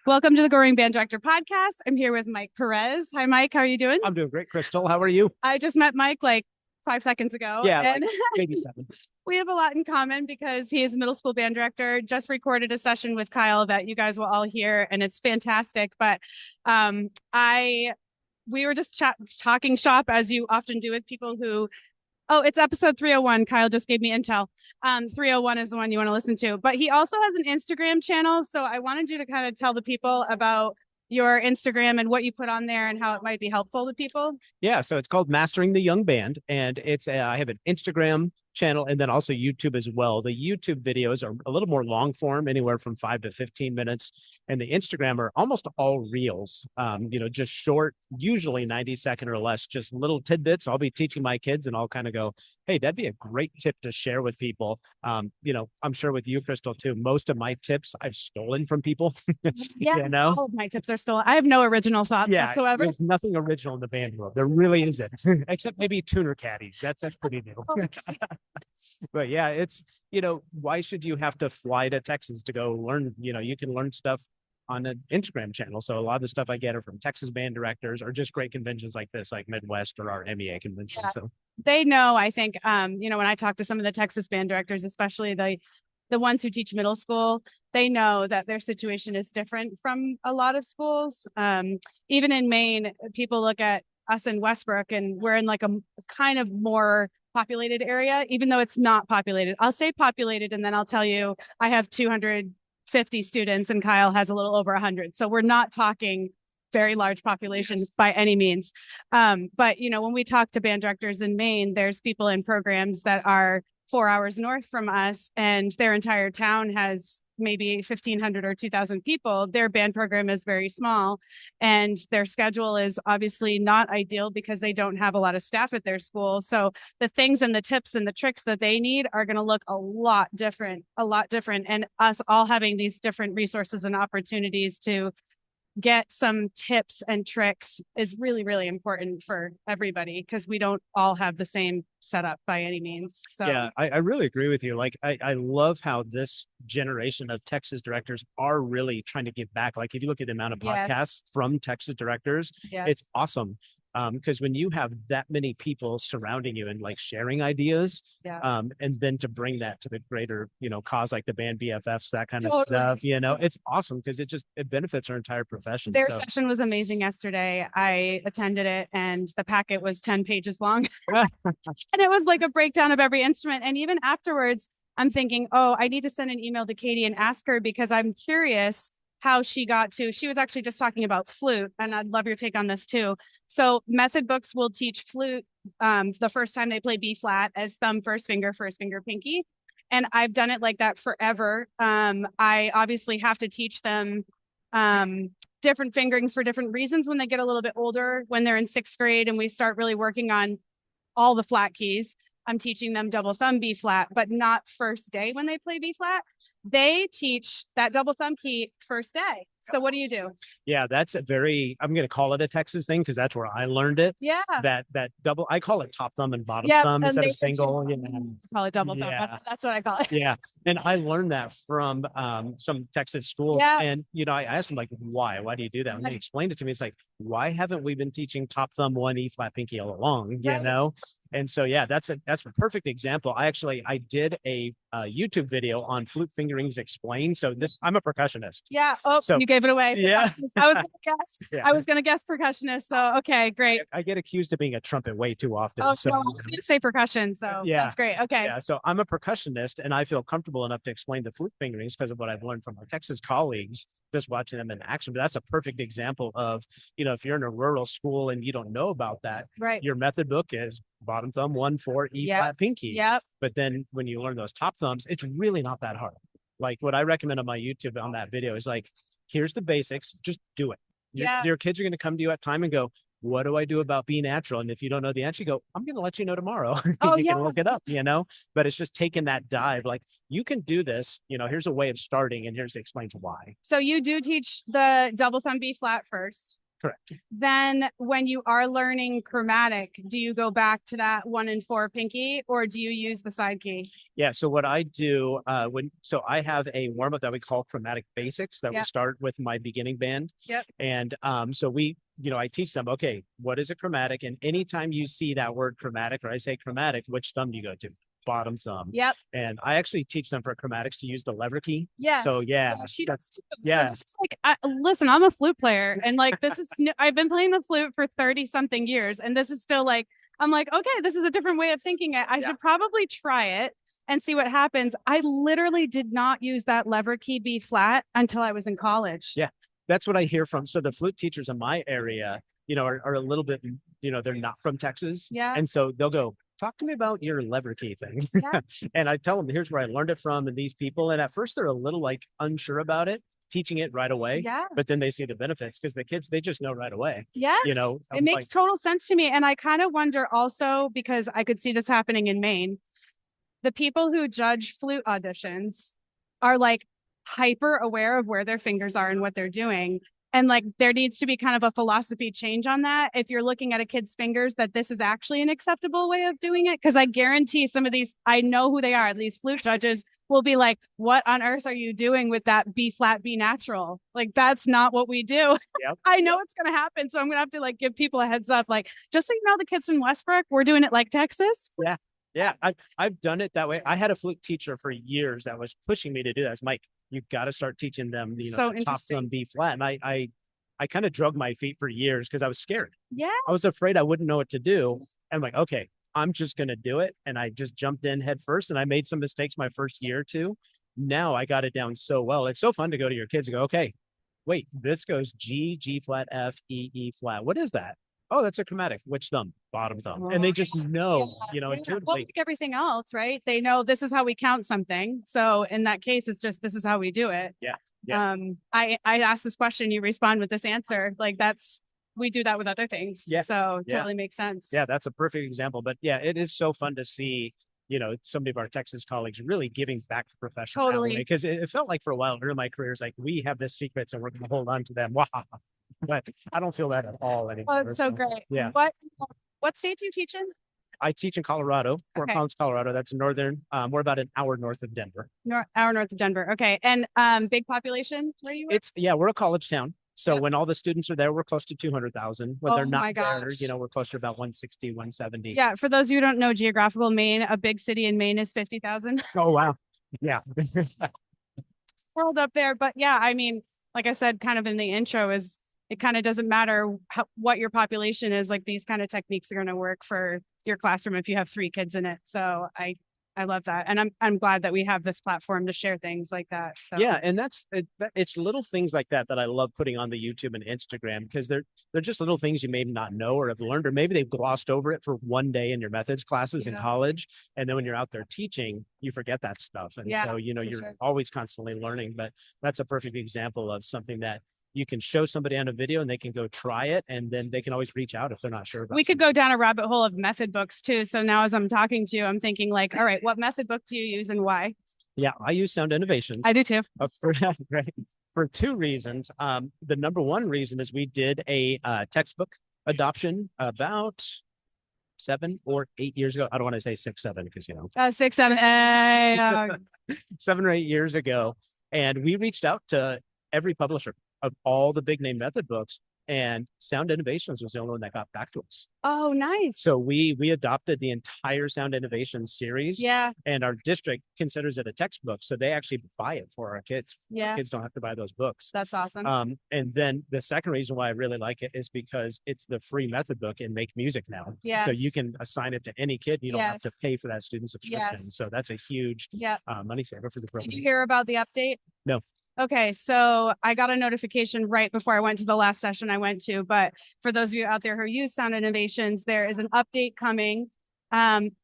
Welcome to the Growing Band Director Podcast. I'm here with Mike Perez. Hi, Mike. How are you doing? I'm doing great, Crystal. How are you? I just met Mike like 5 seconds ago. Yeah, and like maybe 7. we have a lot in common because he is a middle school band director. Just recorded a session with Kyle that you guys will all hear, and it's fantastic. But we were just talking shop, as you often do with people who. Oh, it's episode 301. Kyle just gave me intel. 301 is the one you want to listen to. But he also has an Instagram channel. So I wanted you to kind of tell the people about your Instagram and what you put on there and how it might be helpful to people. Yeah, so it's called Mastering the Young Band, and it's I have an Instagram channel and then also YouTube as well. The YouTube videos are a little more long form, anywhere from 5 to 15 minutes, and the Instagram are almost all reels. Just short, usually 90-second or less, just little tidbits. I'll be teaching my kids, and I'll kind of go, "Hey, that'd be a great tip to share with people." I'm sure with you, Crystal, too. Most of my tips I've stolen from people. Yeah, all of my tips are stolen. I have no original thoughts whatsoever. There's nothing original in the band world. There really isn't, except maybe tuner caddies. That's pretty new. But yeah, it's, why should you have to fly to Texas to go learn? You can learn stuff on an Instagram channel. So a lot of the stuff I get are from Texas band directors or just great conventions like this, like Midwest or our MEA convention. Yeah. So they know, I think, when I talk to some of the Texas band directors, especially the ones who teach middle school, they know that their situation is different from a lot of schools. Even in Maine, people look at us in Westbrook and we're in like a kind of more populated area, even though it's not populated. I'll say populated, and then I'll tell you I have 250 students and Kyle has a little over 100. So we're not talking very large populations by any means. But, when we talk to band directors in Maine, there's people in programs that are 4 hours north from us, and their entire town has maybe 1,500 or 2,000 people. Their band program is very small, and their schedule is obviously not ideal because they don't have a lot of staff at their school. So the things and the tips and the tricks that they need are going to look a lot different. And us all having these different resources and opportunities to get some tips and tricks is really, really important for everybody because we don't all have the same setup by any means. So yeah, I really agree with you. Like, I love how this generation of Texas directors are really trying to give back. Like, if you look at the amount of podcasts from Texas directors, it's awesome. Because when you have that many people surrounding you and like sharing ideas, and then to bring that to the greater, cause like the band BFFs, that kind of stuff, it's awesome because it benefits our entire profession. Their session was amazing yesterday. I attended it and the packet was 10 pages long and it was like a breakdown of every instrument. And even afterwards, I'm thinking, I need to send an email to Katie and ask her because I'm curious how she was actually just talking about flute, and I'd love your take on this too. So method books will teach flute the first time they play B flat as thumb, first finger, pinky. And I've done it like that forever. I obviously have to teach them different fingerings for different reasons when they get a little bit older, when they're in 6th grade and we start really working on all the flat keys. I'm teaching them double thumb B flat, but not first day when they play B flat. They teach that double thumb key first day. So what do you do? Yeah, that's I'm going to call it a Texas thing because that's where I learned it. Yeah. That double, I call it top thumb and bottom thumb instead of single. Call it double thumb. That's what I call it. Yeah. And I learned that from some Texas schools. Yeah. And, I asked them like, why? Why do you do that? And they explained it to me. It's like, why haven't we been teaching top thumb 1 E flat pinky all along? And so, yeah, that's a perfect example. I did a YouTube video on flute fingerings explained. So this, I'm a percussionist. Yeah. Oh, So- you gave it away. Yeah. I was gonna guess. Yeah. I was gonna guess percussionist. So okay, great. I get accused of being a trumpet way too often. Oh, so no, I was gonna say percussion. So Yeah. that's great. Okay. yeah, so I'm a percussionist and I feel comfortable enough to explain the flute fingerings because of what I've learned from my Texas colleagues, just watching them in action. But that's a perfect example of, if you're in a rural school and you don't know about that, Right. your method book is bottom thumb, 1-4, E Yep. flat, pinky. Yep. But then when you learn those top thumbs, it's really not that hard. Like what I recommend on my YouTube on that video is like, here's the basics, just do it. Yeah. Your kids are going to come to you at time and go, what do I do about B natural? And if you don't know the answer, you go, I'm going to let you know tomorrow. Oh, you yeah. can look it up, but it's just taking that dive. Like you can do this, here's a way of starting and here's to explain why. So you do teach the double thumb B flat first. Correct. Then when you are learning chromatic, do you go back to that 1-4 pinky or do you use the side key? Yeah. So what I do so I have a warm up that we call chromatic basics that Yep. will start with my beginning band. Yep. And so I teach them, okay, what is a chromatic? And anytime you see that word chromatic or I say chromatic, which thumb do you go to? Bottom thumb. Yep. And I actually teach them for chromatics to use the lever key. Yes. So yeah, She does too. yeah. So this is like, listen, I'm a flute player and like, this is, I've been playing the flute for 30 something years. And this is still like, I'm like, okay, this is a different way of thinking it. I should probably try it and see what happens. I literally did not use that lever key B flat until I was in college. Yeah. That's what I hear from. So the flute teachers in my area, are a little bit, they're not from Texas. Yeah. And so they'll go, talk to me about your lever key thing. Yeah. And I tell them, here's where I learned it from and these people. And at first they're a little like unsure about it, teaching it right away. Yeah. But then they see the benefits because the kids, they just know right away. Yes. I'm It makes total sense to me. And I kind of wonder also, because I could see this happening in Maine, the people who judge flute auditions are like hyper aware of where their fingers are and what they're doing. And like there needs to be kind of a philosophy change on that. If you're looking at a kid's fingers, that this is actually an acceptable way of doing it. Because I guarantee some of these, I know who they are. These flute judges will be like, what on earth are you doing with that B flat, B natural? Like, that's not what we do. Yep. I know it's going to happen. So I'm going to have to like give people a heads up. Like, just so you know, the kids from Westbrook, we're doing it like Texas. Yeah, I've done it that way. I had a flute teacher for years that was pushing me to do that. It's Mike, you've got to start teaching them, So the top thumb B flat. And I kind of drug my feet for years because I was scared. Yes. I was afraid I wouldn't know what to do. And I'm like, okay, I'm just going to do it. And I just jumped in head first and I made some mistakes my first year or two. Now I got it down so well. It's so fun to go to your kids and go, okay, wait, this goes G, G flat, F, E, E flat. What is that? Oh, that's a chromatic. Which thumb? Bottom thumb. And they just know, Well, intuitively. like everything else, right? They know this is how we count something. So in that case, it's just, this is how we do it. Yeah. I asked this question, you respond with this answer. Like we do that with other things. Yeah. So Yeah. totally makes sense. Yeah, that's a perfect example. But yeah, it is so fun to see, some of our Texas colleagues really giving back to profession. Totally. Because it felt like for a while during my career, it's like we have this secrets and we're going to hold on to them. But I don't feel that at all anymore. Oh, it's so great. Yeah. What state do you teach in? I teach in Colorado, Fort Okay. Collins, Colorado. That's northern. We're about an hour north of Denver. Hour north of Denver. Okay. And big population where you are? We're a college town. So Yep. when all the students are there, we're close to 200,000. When Oh they're my not there, gosh. we're closer to about 160, 170. Yeah. For those who don't know geographical Maine, a big city in Maine is 50,000. Oh, wow. Yeah. World up there. But yeah, I mean, like I said, kind of in the intro is it kind of doesn't matter what your population is. Like these kind of techniques are going to work for your classroom if you have 3 kids in it. So I love that. And I'm glad that we have this platform to share things like that. So Yeah, and it's little things like that I love putting on the YouTube and Instagram because they're just little things you may not know or have learned, or maybe they've glossed over it for one day in your methods classes in Yeah. college, and then when you're out there teaching, you forget that stuff, and Yeah, so you're sure. always constantly learning. But that's a perfect example of something that you can show somebody on a video and they can go try it, and then they can always reach out if they're not sure about we could something. go down a rabbit hole of method books too. So now as I'm talking to you, I'm thinking like, all right, what method book do you use and why? Yeah, I use Sound Innovations. I do too. For 2 reasons. The number one reason is we did a textbook adoption about 7 or 8 years ago. I don't want to say 6, 7 because 6, 7, 7 or 8 years ago, and we reached out to every publisher of all the big name method books, and Sound Innovations was the only one that got back to us. Oh, nice. So we adopted the entire Sound Innovations series, yeah, and our district considers it a textbook, so they actually buy it for our kids. yeah, Kids don't have to buy those books. that's awesome. And then the second reason why I really like it is because it's the free method book in Make Music now. So you Yes. can assign it to any kid. You don't have to Yes. pay for that student subscription. Yes. So that's a huge Yep. money saver for the Did program. you hear about the update? No. Okay, so I got a notification right before I went to the last session I went to, but for those of you out there who use Sound Innovations, there is an update coming.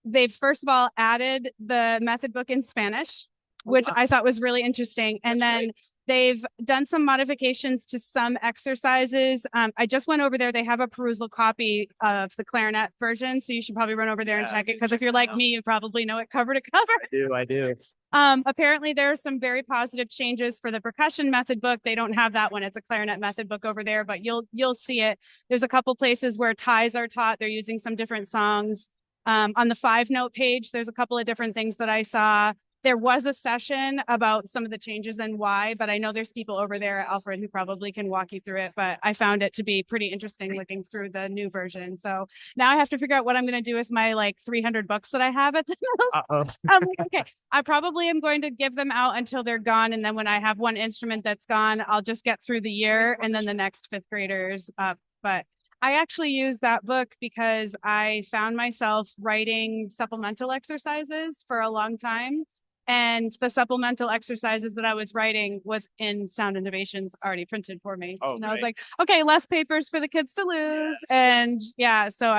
They've first of all added the method book in Spanish, which I thought was really interesting. And then they've done some modifications to some exercises. I just went over there. They have a perusal copy of the clarinet version, so you should probably run over there and check it, because if you're like me, you probably know it cover to cover. I do. Apparently there are some very positive changes for the percussion method book. They don't have that one. It's a clarinet method book over there, but you'll see it. There's a couple places where ties are taught. They're using some different songs. On the 5-note page, there's a couple of different things that I saw. There was a session about some of the changes and why, but I know there's people over there, Alfred, who probably can walk you through it, but I found it to be pretty interesting looking through the new version. So now I have to figure out what I'm going to do with my like 300 books that I have at the most. I'm like, okay, I probably am going to give them out until they're gone. And then when I have one instrument that's gone, I'll just get through the year and then the next 5th graders up. But I actually use that book because I found myself writing supplemental exercises for a long time. And the supplemental exercises that I was writing was in Sound Innovations already printed for me. Oh, and I was great. like, okay, less papers for the kids to lose. Yes, And yeah, so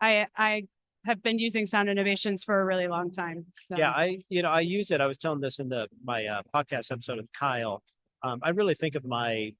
I have been using Sound Innovations for a really long time. So. Yeah, I use it. I was telling this in my podcast episode with Kyle. I really think of my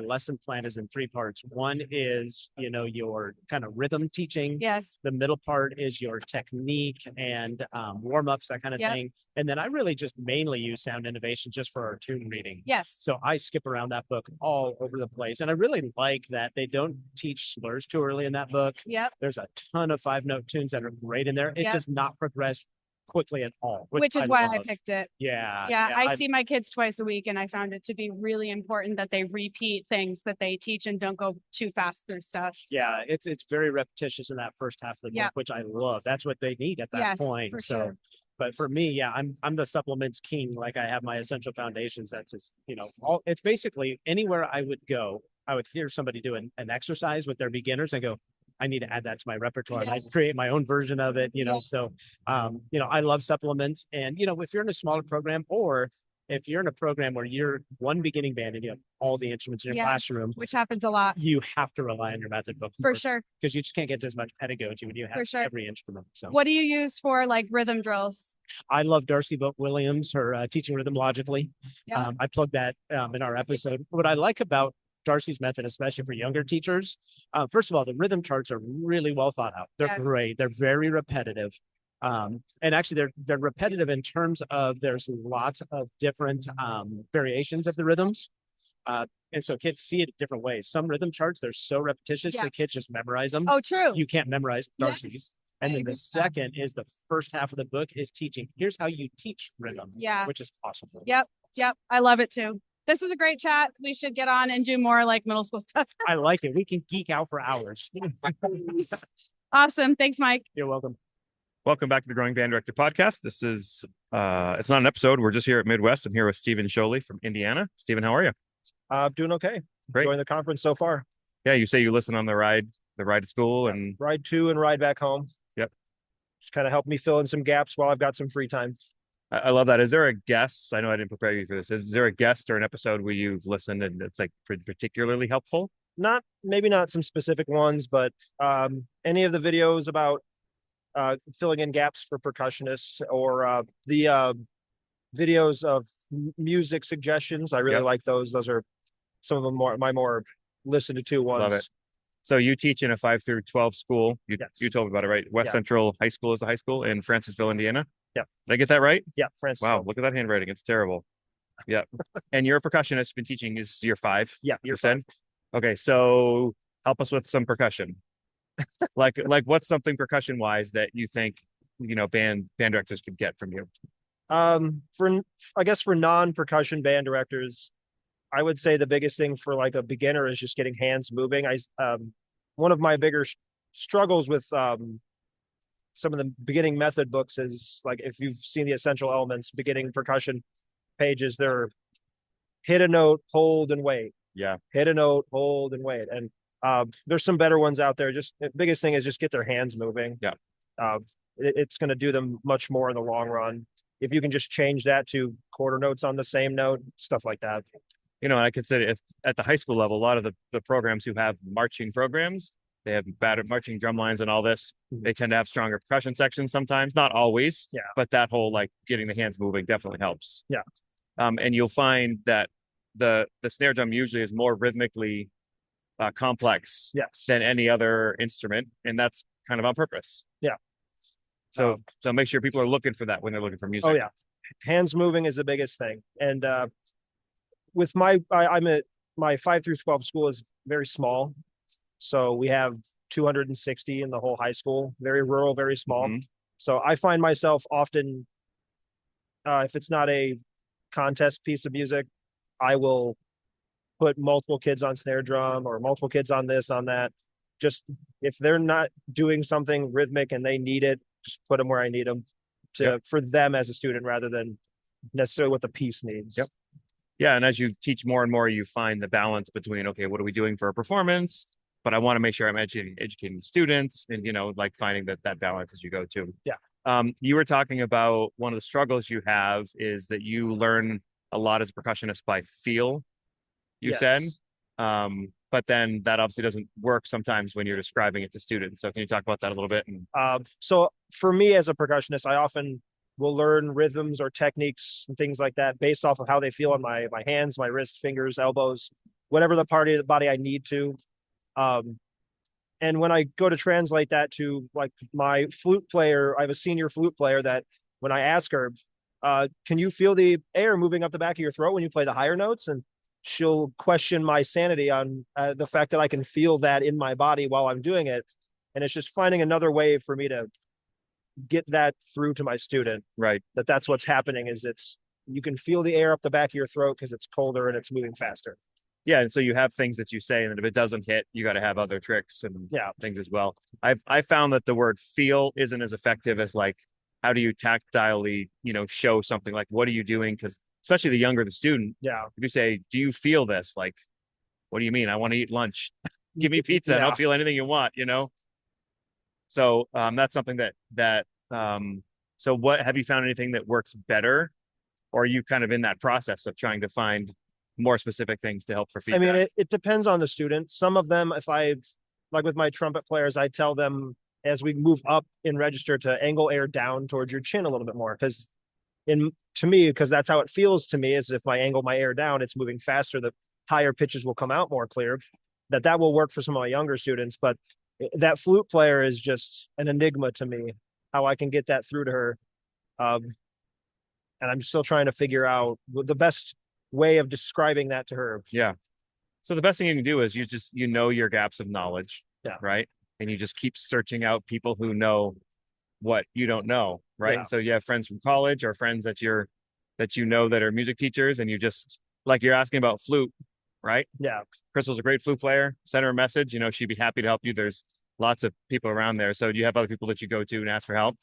lesson plan is in 3 parts. One is, your kind of rhythm teaching. Yes. The middle part is your technique and warm-ups, that kind of Yep. thing. And then I really just mainly use Sound Innovation just for our tune reading. Yes. So I skip around that book all over the place. And I really like that they don't teach slurs too early in that book. Yep. There's a ton of 5-note tunes that are great in there. It Yep. does not progress quickly at all, Which is why I love. picked it. Yeah. Yeah, I see my kids twice a week, and I found it to be really important that they repeat things that they teach and don't go too fast through stuff. So, Yeah, it's very repetitious in that first half of the book, Yeah. which I love. That's what they need at that Yes, point. for So, sure. but for me, yeah, I'm the supplements king. Like I have my essential foundations. That's just, all. It's basically anywhere I would go, I would hear somebody do an exercise with their beginners and go, I need to add that to my repertoire. And I create my own version of it, Yes. So, I love supplements. And, if you're in a smaller program, or if you're in a program where you're one beginning band and you have all the instruments in your Yes, classroom, which happens a lot. you have to rely on your method book For sure. because you just can't get as much pedagogy when you have For sure. every instrument. So What do you use for like rhythm drills? I love Darcy Vogt Williams, her teaching rhythm logically. Yeah. I plugged that in our episode. What I like about Darcy's method, especially for younger teachers, first of all, the rhythm charts are really well thought out. They're Yes. great. They're very repetitive. And actually they're repetitive in terms of there's lots of different variations of the rhythms. And so kids see it different ways. Some rhythm charts, they're so repetitious, Yeah. the kids just memorize them. Oh, true. You can't memorize Yes, Darcy's. I And then agree the with that. second is the first half of the book is teaching. Here's how you teach rhythm, Yeah. which is awesome. Yep. I love it too. This is a great chat. We should get on and do more like middle school stuff. I like it. We can geek out for hours. Awesome. Thanks, Mike. You're welcome. Welcome back to the Growing Band Director Podcast. This is it's not an episode. We're just here at Midwest. I'm here with Stephen Sholey from Indiana. Stephen, how are you? Doing okay. Great. Enjoying the conference so far. Yeah, you say you listen on the ride to school, and Ride to and ride back home. Yep. Just kind of help me fill in some gaps while I've got some free time. I love that. Is there a guest? I know I didn't prepare you for this. Is there a guest or an episode where you've listened and it's like particularly helpful? Maybe not some specific ones, but any of the videos about filling in gaps for percussionists, or the videos of music suggestions. I really Yep. like those. Those are some of them my more listened to ones. Love it. So you teach in a 5 through 12 school. You told me about it, right? West Yeah. Central High School is the high school in Francisville, Indiana. Yeah. Did I get that right? Yeah, Francis. Wow, look at that handwriting. It's terrible. Yeah. And you're a percussionist, been teaching is year 5. Yeah, Year 10. Okay, so help us with some percussion. like what's something percussion wise that you think band directors could get from you? I guess for non-percussion band directors, I would say the biggest thing for like a beginner is just getting hands moving. One of my bigger struggles with some of the beginning method books is like, if you've seen the essential elements beginning percussion pages, they're hit a note, hold and wait. Yeah. Hit a note, hold and wait. And there's some better ones out there. Just the biggest thing is just get their hands moving. Yeah. It's going to do them much more in the long run. If you can just change that to quarter notes on the same note, stuff like that. You know, I consider if at the high school level, a lot of the programs who have marching programs, they have better marching drum lines and all this. They tend to have stronger percussion sections sometimes, not always. Yeah. But that whole like getting the hands moving definitely helps. Yeah. And you'll find that the snare drum usually is more rhythmically complex Yes. than any other instrument, and that's kind of on purpose. Yeah. So make sure people are looking for that when they're looking for music. Oh yeah, hands moving is the biggest thing. And with I'm at my 5 through 12 school is very small, so we have 260 in the whole high school. Very rural, very small. Mhm. So I find myself often, if it's not a contest piece of music, I will put multiple kids on snare drum or multiple kids on this, on that. Just if they're not doing something rhythmic and they need it, just put them where I need them for them as a student rather than necessarily what the piece needs. Yep. Yeah. And as you teach more and more, you find the balance between, okay, what are we doing for a performance? But I want to make sure I'm educating the students and, you know, like finding that balance as you go too. Yeah. You were talking about one of the struggles you have is that you learn a lot as a percussionist by feel, you said. But then that obviously doesn't work sometimes when you're describing it to students. So can you talk about that a little bit? So for me as a percussionist, I often will learn rhythms or techniques and things like that based off of how they feel on my hands, my wrist, fingers, elbows, whatever the part of the body I need to. And when I go to translate that to like my flute player, I have a senior flute player that when I ask her, can you feel the air moving up the back of your throat when you play the higher notes? And she'll question my sanity on the fact that I can feel that in my body while I'm doing it. And it's just finding another way for me to get that through to my student. Right. That's what's happening is you can feel the air up the back of your throat because it's colder and it's moving faster. Yeah, and so you have things that you say, and then if it doesn't hit, you got to have other tricks and things as well. I found that the word feel isn't as effective as like, how do you tactilely, you know, show something like, what are you doing? Because especially the younger the student, if you say, do you feel this? Like, what do you mean? I want to eat lunch. Give me pizza and I'll feel anything you want, you know? So that's something so what, have you found anything that works better? Or are you kind of in that process of trying to find more specific things to help for feedback? I mean, it depends on the student. Some of them, if I, like with my trumpet players, I tell them as we move up in register to angle air down towards your chin a little bit more. Because to me, because that's how it feels to me, is if I angle my air down, it's moving faster, the higher pitches will come out more clear. That will work for some of my younger students. But that flute player is just an enigma to me, how I can get that through to her. And I'm still trying to figure out the best way of describing that to her. Yeah. So the best thing you can do is you know your gaps of knowledge. Yeah. Right. And you just keep searching out people who know what you don't know. Right. Yeah. So you have friends from college or friends that you know that are music teachers, and you just, like you're asking about flute, right? Yeah. Crystal's a great flute player. Send her a message. You know, she'd be happy to help you. There's lots of people around there. So do you have other people that you go to and ask for help?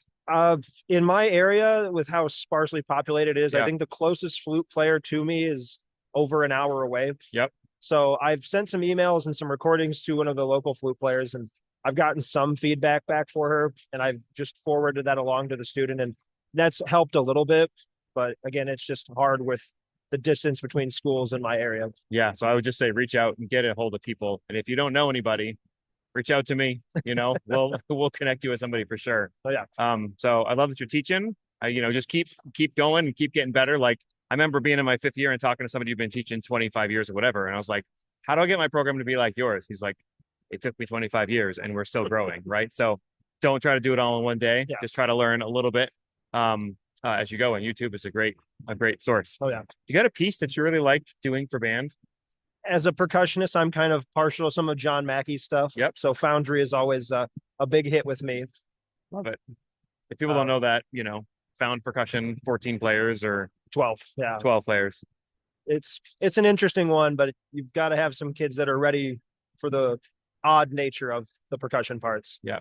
In my area, with how sparsely populated it is, I think the closest flute player to me is over an hour away. Yep. So I've sent some emails and some recordings to one of the local flute players, and I've gotten some feedback back for her, and I've just forwarded that along to the student, and that's helped a little bit. But again, it's just hard with the distance between schools in my area. Yeah. So I would just say reach out and get a hold of people. And if you don't know anybody, reach out to me. You know, we'll connect you with somebody for sure. Oh yeah. So I love that you're teaching. You know, just keep going and keep getting better. Like I remember being in my 5th year and talking to somebody who'd been teaching 25 years or whatever, and I was like, "How do I get my program to be like yours?" He's like, "It took me 25 years, and we're still growing." Right. So don't try to do it all in one day. Yeah. Just try to learn a little bit as you go. And YouTube is a great source. Oh yeah. You got a piece that you really liked doing for band? As a percussionist, I'm kind of partial to some of John Mackey's stuff. Yep. So Foundry is always a big hit with me. Love it. If people don't know that, you know, Found Percussion, 14 players or 12. Yeah. 12 players. it's an interesting one, but you've got to have some kids that are ready for the odd nature of the percussion parts. Yeah.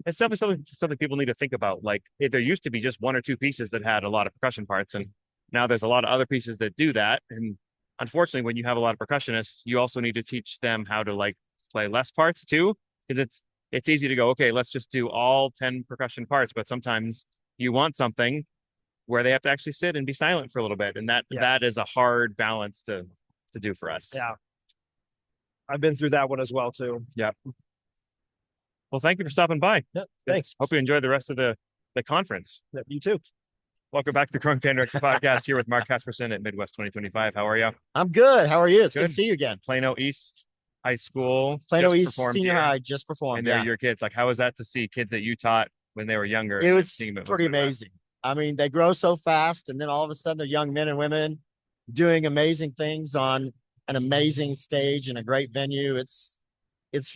It's definitely something people need to think about. Like there used to be just one or two pieces that had a lot of percussion parts, and now there's a lot of other pieces that do that. And unfortunately, when you have a lot of percussionists, you also need to teach them how to like play less parts too, because it's easy to go, okay, let's just do all 10 percussion parts, but sometimes you want something where they have to actually sit and be silent for a little bit, and that is a hard balance to do for us. Yeah. I've been through that one as well too. Yeah. Well, thank you for stopping by. Yep. Thanks. Hope you enjoy the rest of the conference. Yep, you too. Welcome back to the Growing Band Director Podcast here with Mark Casperson at Midwest 2025. How are you? I'm good. How are you? It's good Good. to see you again. Plano East High School. Plano just East performed Senior here, High just performed. and they're Yeah. your kids. Like, how was that to see kids that you taught when they were younger? It was seeing them pretty move around? amazing. I mean, they grow so fast, and then all of a sudden they're young men and women doing amazing things on an amazing stage in a great venue. It's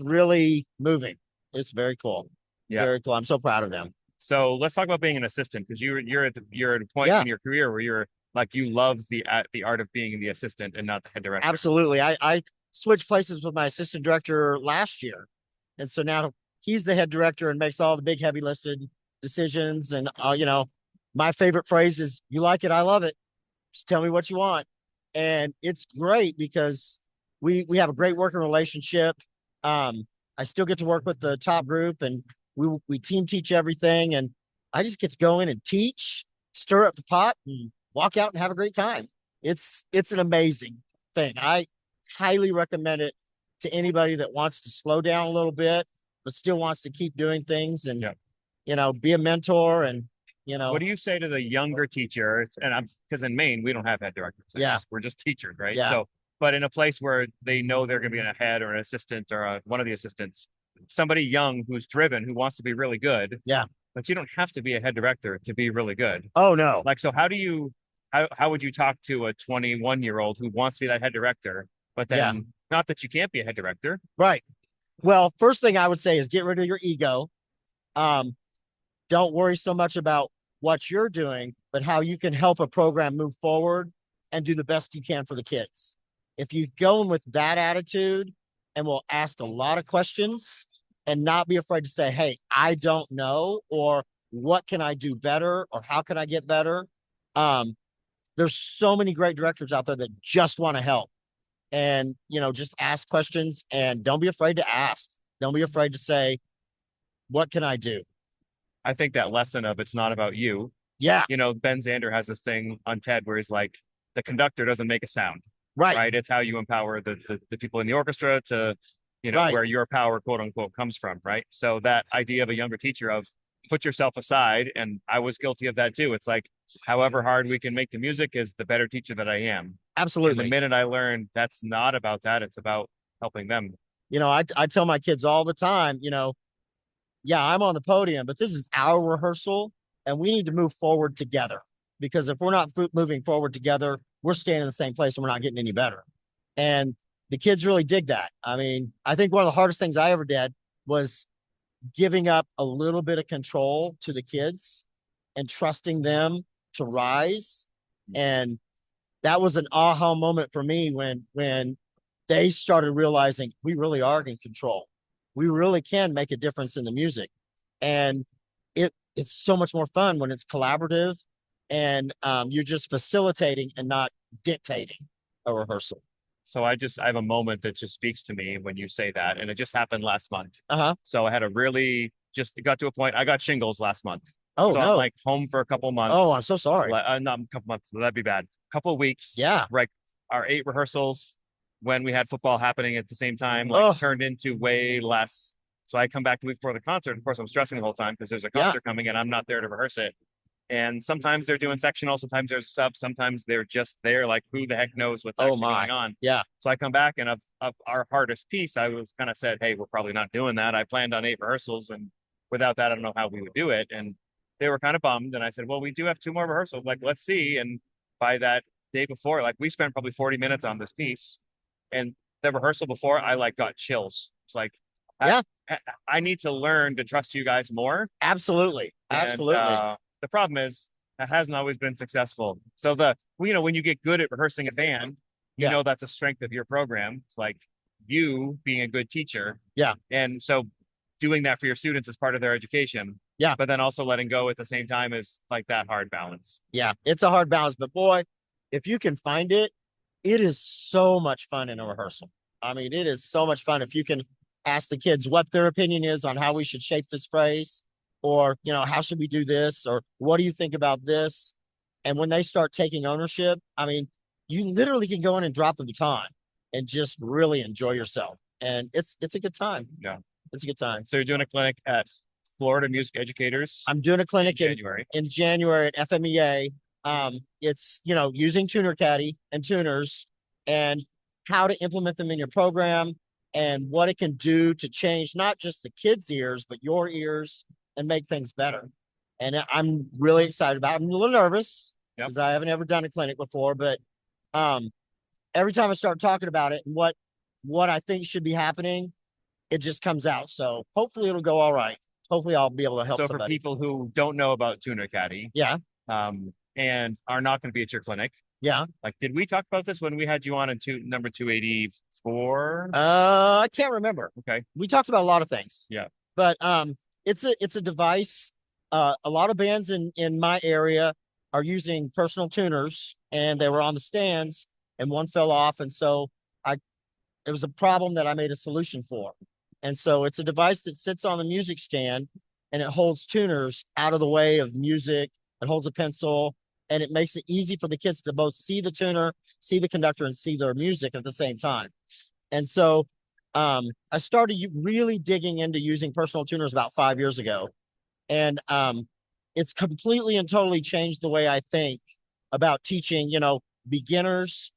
really moving. It's very cool. Yeah. Very cool. I'm so proud of them. So let's talk about being an assistant, because you're at a point Yeah. in your career where you're like, you love the art of being the assistant and not the head director. Absolutely. I switched places with my assistant director last year. And so now he's the head director and makes all the big heavy lifted decisions. And, my favorite phrase is, you like it, I love it. Just tell me what you want. And it's great because we have a great working relationship. I still get to work with the top group, and we team teach everything. And I just get to go in and teach, stir up the pot, and walk out and have a great time. It's an amazing thing. I highly recommend it to anybody that wants to slow down a little bit, but still wants to keep doing things and, be a mentor. And, What do you say to the younger teacher? And because in Maine, we don't have head directors. We're just teachers, right? Yeah. So, but in a place where they know they're going to be a head or an assistant or one of the assistants, somebody young who's driven, who wants to be really good. Yeah. But you don't have to be a head director to be really good. Oh, no. Like, so how would you talk to a 21-year-old who wants to be that head director, but then not that you can't be a head director? Right. Well, first thing I would say is get rid of your ego. Don't worry so much about what you're doing, but how you can help a program move forward and do the best you can for the kids. If you go in with that attitude and will ask a lot of questions and not be afraid to say, hey, I don't know, or what can I do better, or how can I get better? There's so many great directors out there that just want to help. And, just ask questions, and don't be afraid to ask. Don't be afraid to say, what can I do? I think that lesson of it's not about you. Yeah. Ben Zander has this thing on TED where he's like, the conductor doesn't make a sound. Right. It's how you empower the people in the orchestra to, Right. where your power, quote unquote, comes from. Right. So that idea of a younger teacher of put yourself aside. And I was guilty of that too. It's like, however hard we can make the music is the better teacher that I am. Absolutely. And the minute I learned that's not about that, it's about helping them. I tell my kids all the time, I'm on the podium, but this is our rehearsal, and we need to move forward together, because if we're not moving forward together, we're staying in the same place and we're not getting any better. And the kids really dig that. I mean, I think one of the hardest things I ever did was giving up a little bit of control to the kids and trusting them to rise. And that was an aha moment for me when they started realizing we really are in control. We really can make a difference in the music. And it's so much more fun when it's collaborative and you're just facilitating and not dictating a rehearsal. So I have a moment that just speaks to me when you say that. And it just happened last month. Uh-huh. So I had it got to a point, I got shingles last month. Oh, so no. I'm like home for a couple months. Oh, I'm so sorry. Not a couple months. That'd be bad. Couple of weeks. Yeah. Right. Our 8 rehearsals when we had football happening at the same time, turned into way less. So I come back the week before the concert. Of course, I'm stressing the whole time because there's a concert coming and I'm not there to rehearse it. And sometimes they're doing sectional, sometimes there's a sub, sometimes they're just there. Like, who the heck knows what's actually going on? Yeah. So I come back, and of our hardest piece, I was kind of said, hey, we're probably not doing that. I planned on 8 rehearsals, and without that, I don't know how we would do it. And they were kind of bummed. And I said, well, we do have 2 more rehearsals. Like, let's see. And by that day before, like, we spent probably 40 minutes on this piece. And the rehearsal before, I got chills. It's like, I need to learn to trust you guys more. Absolutely. Absolutely. And, the problem is that hasn't always been successful. So when you get good at rehearsing a band, you Yeah. know that's a strength of your program. It's like you being a good teacher. Yeah. And so doing that for your students as part of their education. Yeah. But then also letting go at the same time is like that hard balance. Yeah, it's a hard balance, but boy, if you can find it, it is so much fun in a rehearsal. I mean, it is so much fun if you can ask the kids what their opinion is on how we should shape this phrase, or, you know, how should we do this, or what do you think about this? And when they start taking ownership, I mean, you literally can go in and drop the baton and just really enjoy yourself. And it's a good time. Yeah. It's a good time. So you're doing a clinic at Florida Music Educators I'm doing a in clinic January. in January at FMEA. It's, you know, using Tuner Caddy and tuners and how to implement them in your program and what it can do to change not just the kids' ears, but your ears and make things better. And I'm really excited about it. I'm a little nervous Yep. because I haven't ever done a clinic before, but every time I start talking about it and what I think should be happening, it just comes out. So hopefully it'll go all right. Hopefully I'll be able to help So for somebody. people who don't know about Tuner Caddy, Yeah. And are not going to be at your clinic, Yeah. like, did we talk about this when we had you on in number 284? I can't remember. Okay. We talked about a lot of things. Yeah. But it's a device. A lot of bands in my area are using personal tuners, and they were on the stands and one fell off, and so it was a problem that I made a solution for. And so it's a device that sits on the music stand and it holds tuners out of the way of music. It holds a pencil, and it makes it easy for the kids to both see the tuner, see the conductor, and see their music at the same time. And so I started really digging into using personal tuners about 5 years ago. And it's completely and totally changed the way I think about teaching, you know, beginners,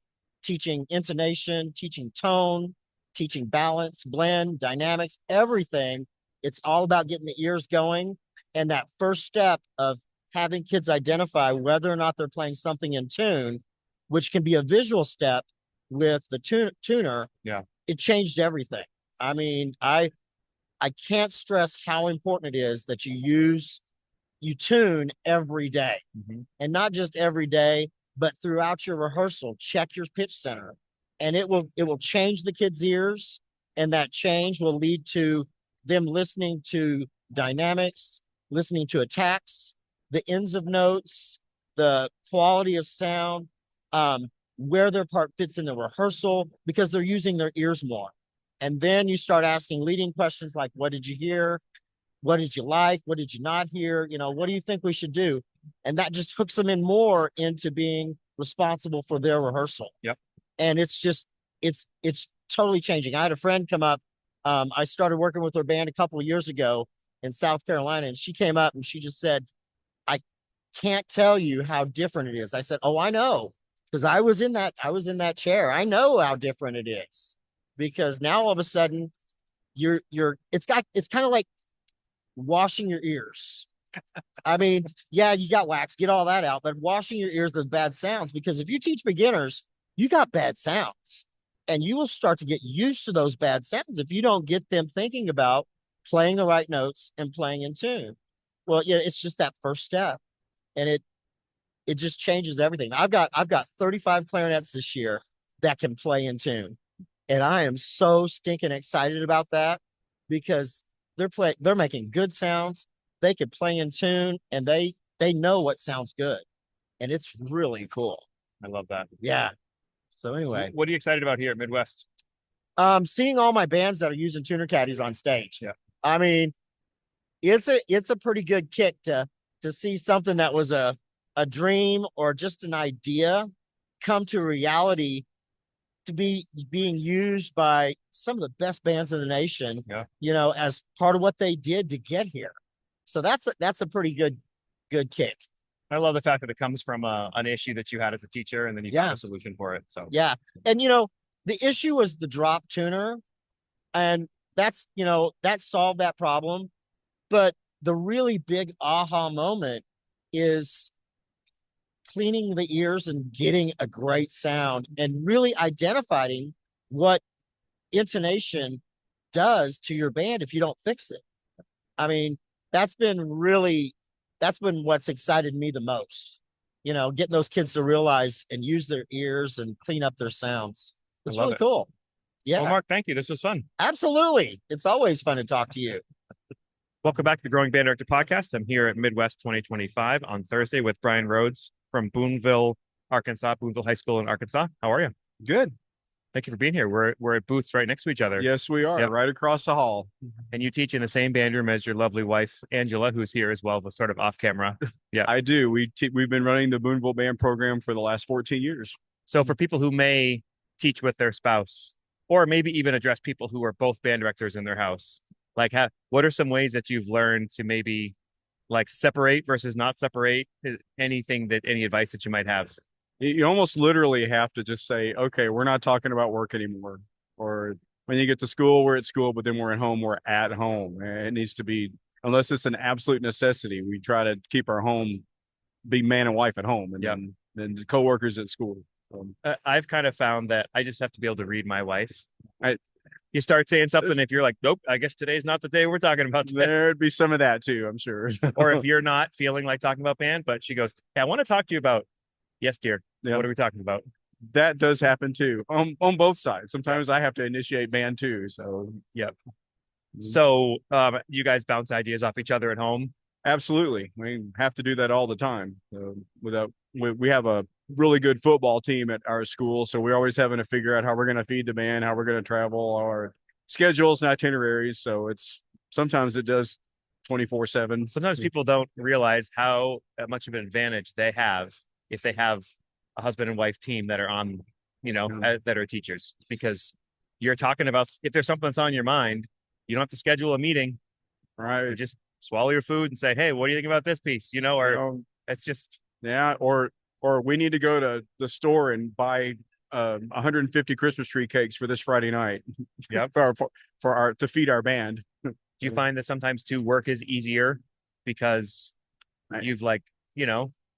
teaching intonation, teaching tone, teaching balance, blend, dynamics, everything. It's all about getting the ears going. And that first step of having kids identify whether or not they're playing something in tune, which can be a visual step with the tuner. Yeah. It changed everything. I mean, I can't stress how important it is that you tune every day. Mhm. And not just every day, but throughout your rehearsal, check your pitch center, and it will change the kids' ears. And that change will lead to them listening to dynamics, listening to attacks, the ends of notes, the quality of sound, where their part fits in the rehearsal, because they're using their ears more. And then you start asking leading questions like, what did you hear? What did you like? What did you not hear? You know, what do you think we should do? And that just hooks them in more into being responsible for their rehearsal. Yep. And it's just, it's totally changing. I had a friend come up. I started working with her band a couple of years ago in South Carolina, and she came up and she just said, I can't tell you how different it is. I said, oh, I know, because I was in that chair. I know how different it is, because now all of a sudden it's kind of like washing your ears. I mean, yeah, you got wax, get all that out, but washing your ears with bad sounds, because if you teach beginners, you got bad sounds, and you will start to get used to those bad sounds if you don't get them thinking about playing the right notes and playing in tune. Well, yeah, it's just that first step, and it just changes everything. I've got 35 clarinets this year that can play in tune, and I am so stinking excited about that, because they're making good sounds. They could play in tune, and they know what sounds good, and it's really cool. I love that. Yeah. So anyway, What are you excited about here at Midwest? seeing all my bands that are using tuner caddies on stage. Yeah. I mean, it's a pretty good kick to see something that was a dream or just an idea come to reality, to be being used by some of the best bands in the nation. Yeah. You know, as part of what they did to get here. So that's a pretty good kick. I love the fact that it comes from an issue that you had as a teacher, and then you found Yeah. a solution for it. So Yeah. And, you know, the issue was the drop tuner, and that solved that problem. But the really big aha moment is cleaning the ears and getting a great sound, and really identifying what intonation does to your band if you don't fix it. I mean, that's been what's excited me the most. you know, getting those kids to realize and use their ears and clean up their sounds. It's love really it. cool. Yeah, Well, Mark, thank you. This was fun. absolutely. It's always fun to talk to you. Welcome back to the Growing Band Director Podcast. I'm here at Midwest 2025 on Thursday with Brian Rhodes from Boonville, Arkansas, Boonville High School in Arkansas. How are you? Good. Thank you for being here. We're at booths right next to each other. Yes, we are Yep. right across the hall. And you teach in the same band room as your lovely wife, Angela, who's here as well, but sort of off camera. Yeah. I do. We've been running the Boonville Band program for the last 14 years. So for people who may teach with their spouse, or maybe even address people who are both band directors in their house, like what are some ways that you've learned to maybe like separate versus not separate? Any advice that you might have? You almost literally have to just say, okay, we're not talking about work anymore. Or when you get to school, we're at school, but then we're at home, we're at home. And it needs to be, unless it's an absolute necessity, we try to keep our home, be man and wife at home, and then the coworkers at school. I've kind of found that I just have to be able to read my wife. I- You start saying something, if you're like, nope, I guess today's not the day we're talking about this. There'd be some of that too, I'm sure. Or if you're not feeling like talking about band, but she goes, hey, I want to talk to you about, yes, dear. Yeah. What are we talking about? That does happen too, on both sides. Sometimes I have to initiate band too. So Yep. So you guys bounce ideas off each other at home? absolutely, we have to do that all the time. We have a really good football team at our school, so we're always having to figure out how we're going to feed the band, how we're going to travel, our schedules and itineraries. So sometimes it does 24/7. Sometimes people don't realize how much of an advantage they have if they have a husband and wife team that are on, that are teachers, because you're talking about, if there's something that's on your mind, you don't have to schedule a meeting. You Right. just swallow your food and say, hey, what do you think about this piece? Or it's just, Yeah. Or we need to go to the store and buy 150 Christmas tree cakes for this Friday night. Yeah. To feed our band. do you find that sometimes too work is easier because you've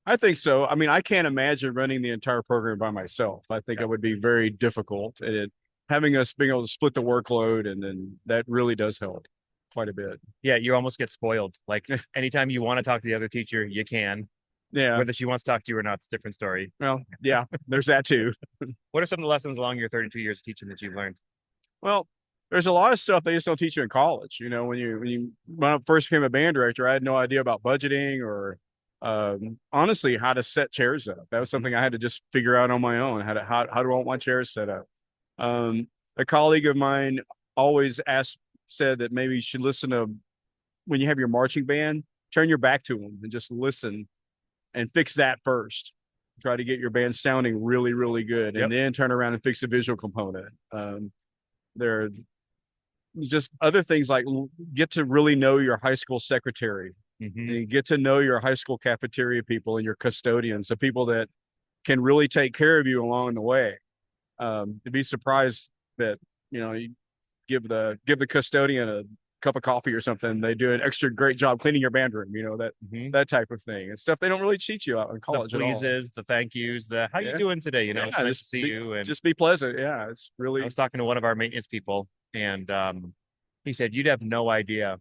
I think so. I mean, I can't imagine running the entire program by myself. I think it would be very difficult. And having us being able to split the workload, and then that really does help quite a bit. yeah, you almost get spoiled. Like anytime you want to talk to the other teacher, you can. Yeah. Whether she wants to talk to you or not, it's a different story. Well, yeah, there's that too. What are some of the lessons along your 32 years of teaching that you've learned? Well, there's a lot of stuff they just don't teach you in college. When I first became a band director, I had no idea about budgeting or honestly how to set chairs up. That was something I had to just figure out on my own. How do I want my chairs set up? A colleague of mine always said that maybe you should listen to, when you have your marching band, turn your back to them and just listen and fix that first. Try to get your band sounding really, really good, and then turn around and fix the visual component. There are just other things like get to really know your high school secretary. And get to know your high school cafeteria people and your custodians, the people that can really take care of you along the way. To be surprised that, you give the custodian a cup of coffee or something, they do an extra great job cleaning your band room, that type of thing. And stuff they don't really teach you out in college The at all. pleases, the thank yous, the how you doing today? It's nice to see you. And just be pleasant. Yeah, it's really. I was talking to one of our maintenance people, and he said, you'd have no idea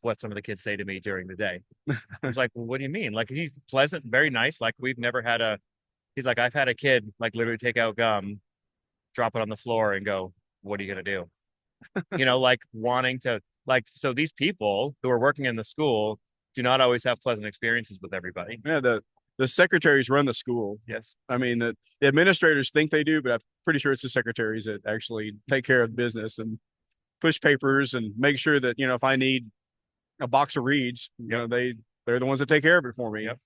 what some of the kids say to me during the day. I was like, well, what do you mean? Like, he's pleasant, very nice. Like, we've never had he's like, I've had a kid like literally take out gum, drop it on the floor and go, what are you going to do? Like wanting to, so these people who are working in the school do not always have pleasant experiences with everybody. Yeah. The secretaries run the school. Yes. I mean, the administrators think they do, but I'm pretty sure it's the secretaries that actually take care of business and push papers and make sure that, if I need a box of reeds, they're the ones that take care of it for me. Yep.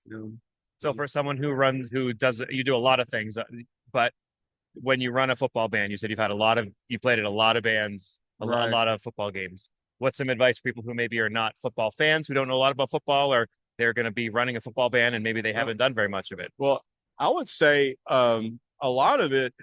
So for someone who does, you do a lot of things, but when you run a football band, you said you played at a lot of bands, a lot of football games. What's some advice for people who maybe are not football fans, who don't know a lot about football, or they're going to be running a football band and maybe they haven't done very much of it? Well, I would say a lot of it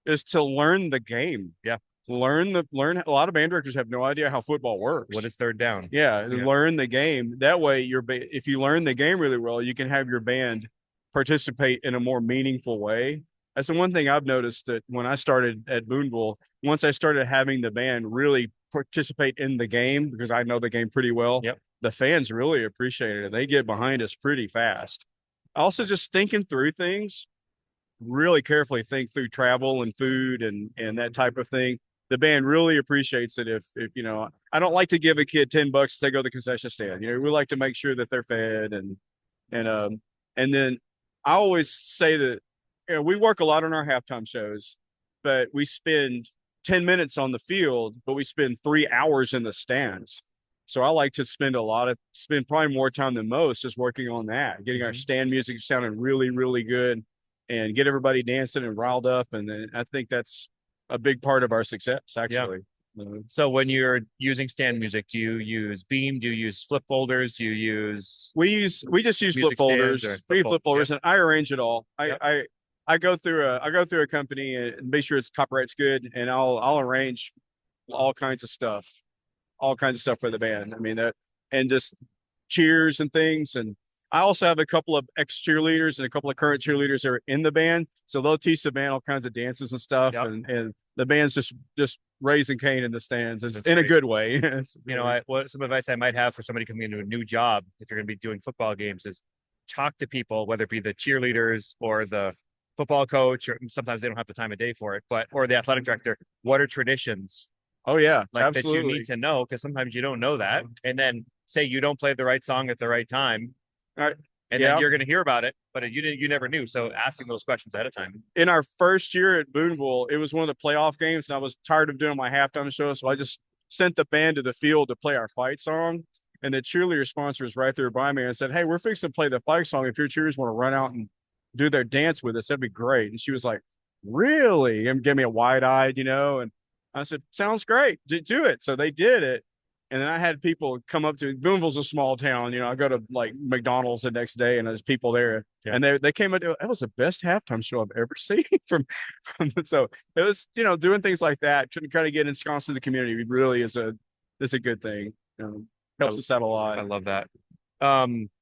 is to learn the game. Yeah. Learn. A lot of band directors have no idea how football works. What is third down? Yeah. Learn the game. That way, if you learn the game really well, you can have your band participate in a more meaningful way. That's the one thing I've noticed, that when I started at Boonville, once I started having the band really participate in the game, because I know the game pretty well, the fans really appreciate it. They get behind us pretty fast. Also just thinking through things, really carefully think through travel and food and that type of thing. The band really appreciates it if you know, I don't like to give a kid $10 to say go to the concession stand. You know, we like to make sure that they're fed and then I always say that, you know, we work a lot on our halftime shows, but we spend 10 minutes on the field, but we spend 3 hours in the stands. So I like to spend probably more time than most just working on that, getting our stand music sounding really, really good and get everybody dancing and riled up. And then I think that's a big part of our success, actually. So when you're using stand music, do you use Beam? Do you use flip folders? Do you use? We just use flip folders. We use flip folders, and I arrange it all. I go through a company and make sure its copyright's good, and I'll arrange all kinds of stuff for the band. I mean and just cheers and things. And I also have a couple of ex-cheerleaders and a couple of current cheerleaders that are in the band. So they'll teach the band all kinds of dances and stuff. And the band's just raising Cain in the stands in a good way. You know, what some advice I might have for somebody coming into a new job, if you're going to be doing football games, is talk to people, whether it be the cheerleaders or the football coach, or sometimes they don't have the time of day for it, or the athletic director. What are traditions? Oh yeah, like absolutely. that you need to know, because sometimes you don't know that. And then say you don't play the right song at the right time. All right. And then you're going to hear about it, but you never knew. So asking those questions ahead of time. In our first year at Boonville, it was one of the playoff games, and I was tired of doing my halftime show, so I just sent the band to the field to play our fight song. And the cheerleader sponsor was right there by me and said, "Hey, we're fixing to play the fight song. If your cheerleaders want to run out and do their dance with us, that'd be great." And she was like, "Really?" And gave me a wide-eyed, you know. And I said, "Sounds great. Do it." So they did it. And then I had people come up to Boonville's a small town. You know, I go to like McDonald's the next day and there's people there. Yeah. And they came up to, that was the best halftime show I've ever seen from so it was, you know, doing things like that, trying to kind of get ensconced in the community really is a good thing. Helps us out a lot. I love that.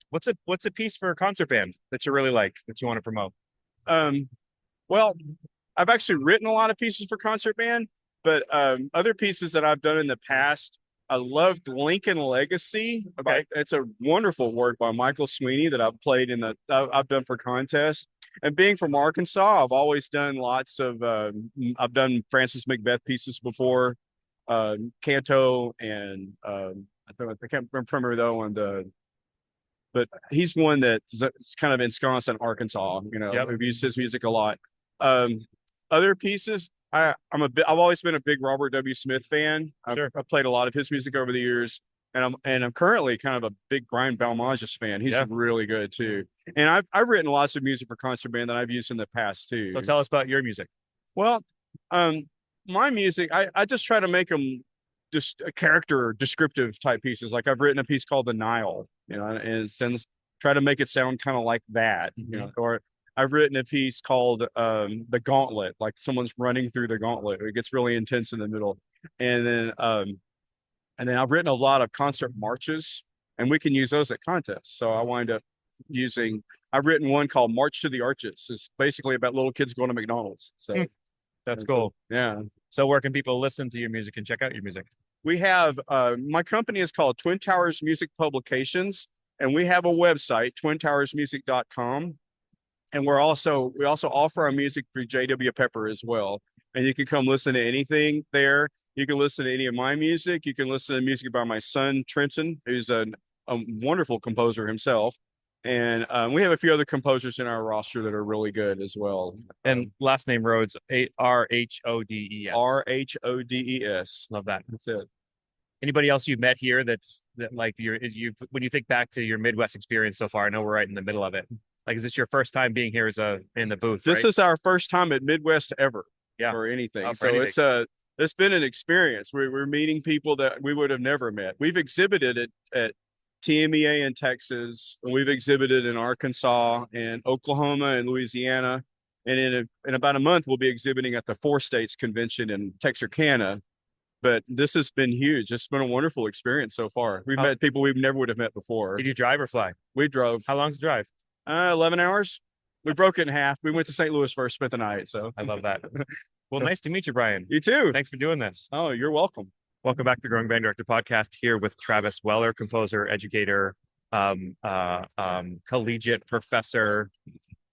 What's a piece for a concert band that you really like, that you want to promote? Well, I've actually written a lot of pieces for concert band, but other pieces that I've done in the past, I loved Lincoln Legacy. Okay. It's a wonderful work by Michael Sweeney that I've played I've done for contests. And being from Arkansas, I've always done lots of, I've done Francis Macbeth pieces before, Canto, and I can't remember though but he's one that's kind of ensconced in Arkansas. You know, we've used his music a lot. Other pieces, I've always been a big Robert W. Smith fan. I've played a lot of his music over the years, and I'm currently kind of a big Brian Balmages fan. He's really good too. And I've written lots of music for concert band that I've used in the past too. So tell us about your music. Well, my music, I just try to make them just a character descriptive type pieces. Like I've written a piece called The Nile, you know, and try to make it sound kind of like that, you know, or I've written a piece called The Gauntlet, like someone's running through the gauntlet. It gets really intense in the middle. And then I've written a lot of concert marches, and we can use those at contests. So I wind up I've written one called March to the Arches. It's basically about little kids going to McDonald's. So that's cool. Yeah. So where can people listen to your music and check out your music? We have, my company is called Twin Towers Music Publications, and we have a website, twintowersmusic.com. And we also offer our music through JW Pepper as well. And you can come listen to anything there. You can listen to any of my music. You can listen to music by my son, Trenton, who's a wonderful composer himself. And we have a few other composers in our roster that are really good as well. And last name Rhodes, Rhodes. Rhodes. Love that. That's it. Anybody else you've met here that like you when you think back to your Midwest experience so far? I know we're right in the middle of it. Like, is this your first time being here in the booth? This is our first time at Midwest ever. Or anything. It's been an experience. We're meeting people that we would have never met. We've exhibited at TMEA in Texas, and we've exhibited in Arkansas and Oklahoma and Louisiana. And in about a month, we'll be exhibiting at the Four States Convention in Texarkana. But this has been huge. It's been a wonderful experience so far. We've met people we never would have met before. Did you drive or fly? We drove. How long's the drive? 11 hours. We broke it in half. We went to St. Louis first, spent the night. So I love that. Well, nice to meet you, Brian. You too. Thanks for doing this. Oh, you're welcome. Welcome back to the Growing Band Director podcast, here with Travis Weller, composer, educator, collegiate professor,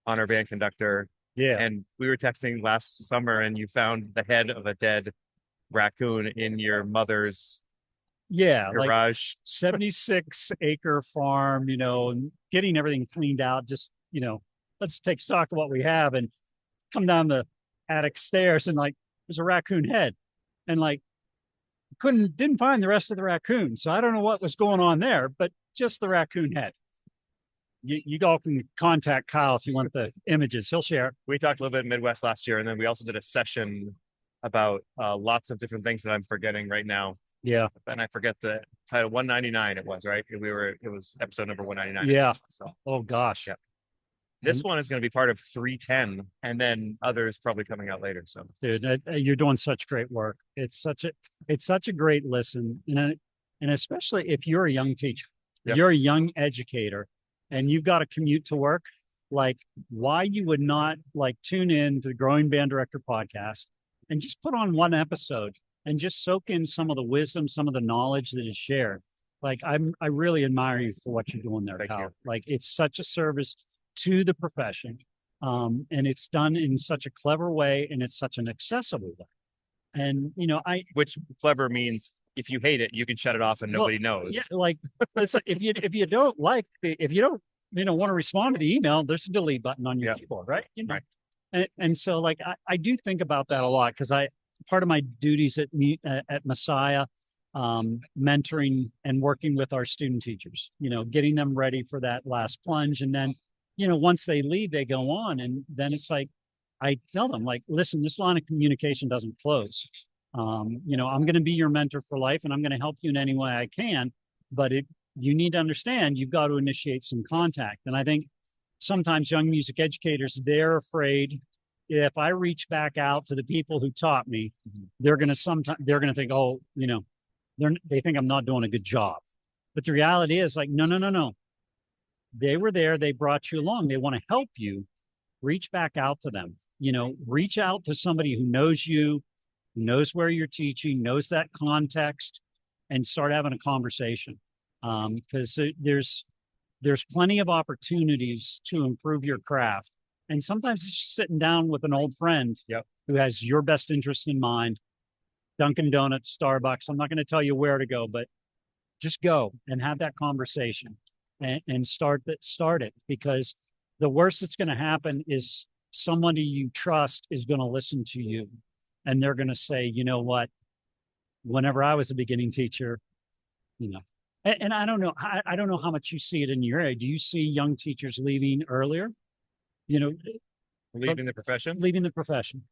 honor band conductor. Yeah. And we were texting last summer, and you found the head of a dead raccoon in your mother's Yeah. Like garage. 76-acre farm, and getting everything cleaned out. Just, let's take stock of what we have and come down the attic stairs and like, there's a raccoon head. And like, didn't find the rest of the raccoon. So I don't know what was going on there, but just the raccoon head. You all can contact Kyle if you want the images. He'll share. We talked a little bit Midwest last year, and then we also did a session about lots of different things that I'm forgetting right now. Yeah. And I forget the title. 199 it was, right? It was episode number 199. Yeah. So Oh gosh. Yeah. This one is going to be part of 310, and then others probably coming out later. So, Dude, you're doing such great work. It's such a great listen, and especially if you're a young teacher, Yep. you're a young educator, and you've got to commute to work. Like, why you would not like tune in to the Growing Band Director podcast and just put on one episode and just soak in some of the wisdom, some of the knowledge that is shared. Like, I really admire you for what you're doing there, Thank Kyle. you. Like, it's such a service to the profession. And it's done in such a clever way, and it's such an accessible way. And which clever means if you hate it, you can shut it off and nobody knows. yeah, like it's like if you don't want to respond to the email, there's a delete button on your Yeah. keyboard, right? Right. And so like I do think about that a lot, because part of my duties at Messiah, mentoring and working with our student teachers, getting them ready for that last plunge, and then once they leave, they go on, and then it's like I tell them, like, listen, this line of communication doesn't close. I'm going to be your mentor for life, and I'm going to help you in any way I can. But you need to understand, you've got to initiate some contact. And I think sometimes young music educators, they're afraid if I reach back out to the people who taught me, they're going to think, oh, they think I'm not doing a good job. But the reality is like, no. They were there. They brought you along. They want to help you. Reach back out to them. Reach out to somebody who knows you, who knows where you're teaching, knows that context, and start having a conversation. Because there's plenty of opportunities to improve your craft. And sometimes it's just sitting down with an old friend who has your best interest in mind. Dunkin' Donuts, Starbucks. I'm not going to tell you where to go, but just go and have that conversation. And start it, because the worst that's going to happen is somebody you trust is going to listen to you, and they're going to say, you know what, whenever I was a beginning teacher, and I don't know how much you see it in your area. Do you see young teachers leaving earlier? Leaving the profession. Leaving the profession.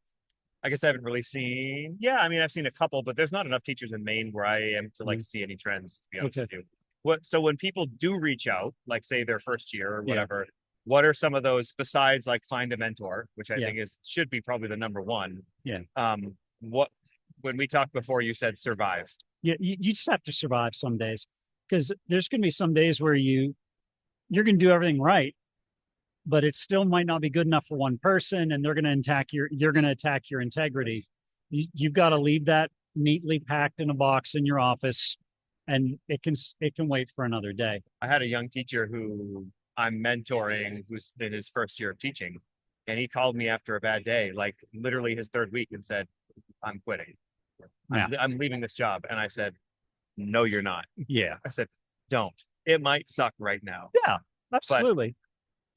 I guess I haven't really seen. Yeah, I mean, I've seen a couple, but there's not enough teachers in Maine where I am to like see any trends, to be honest with you. So when people do reach out, like say their first year or whatever, what are some of those besides like find a mentor, which I think should be probably the number one? Yeah. When we talked before, you said survive. Yeah, you just have to survive some days, because there's going to be some days where you're going to do everything right, but it still might not be good enough for one person, and they're going to attack your integrity. You've got to leave that neatly packed in a box in your office, and it can wait for another day. I had a young teacher who I'm mentoring who's in his first year of teaching, and he called me after a bad day, like literally his third week, and said, I'm quitting. I'm leaving this job. And I said, no, you're not. Yeah. I said, don't. It might suck right now. Yeah, absolutely.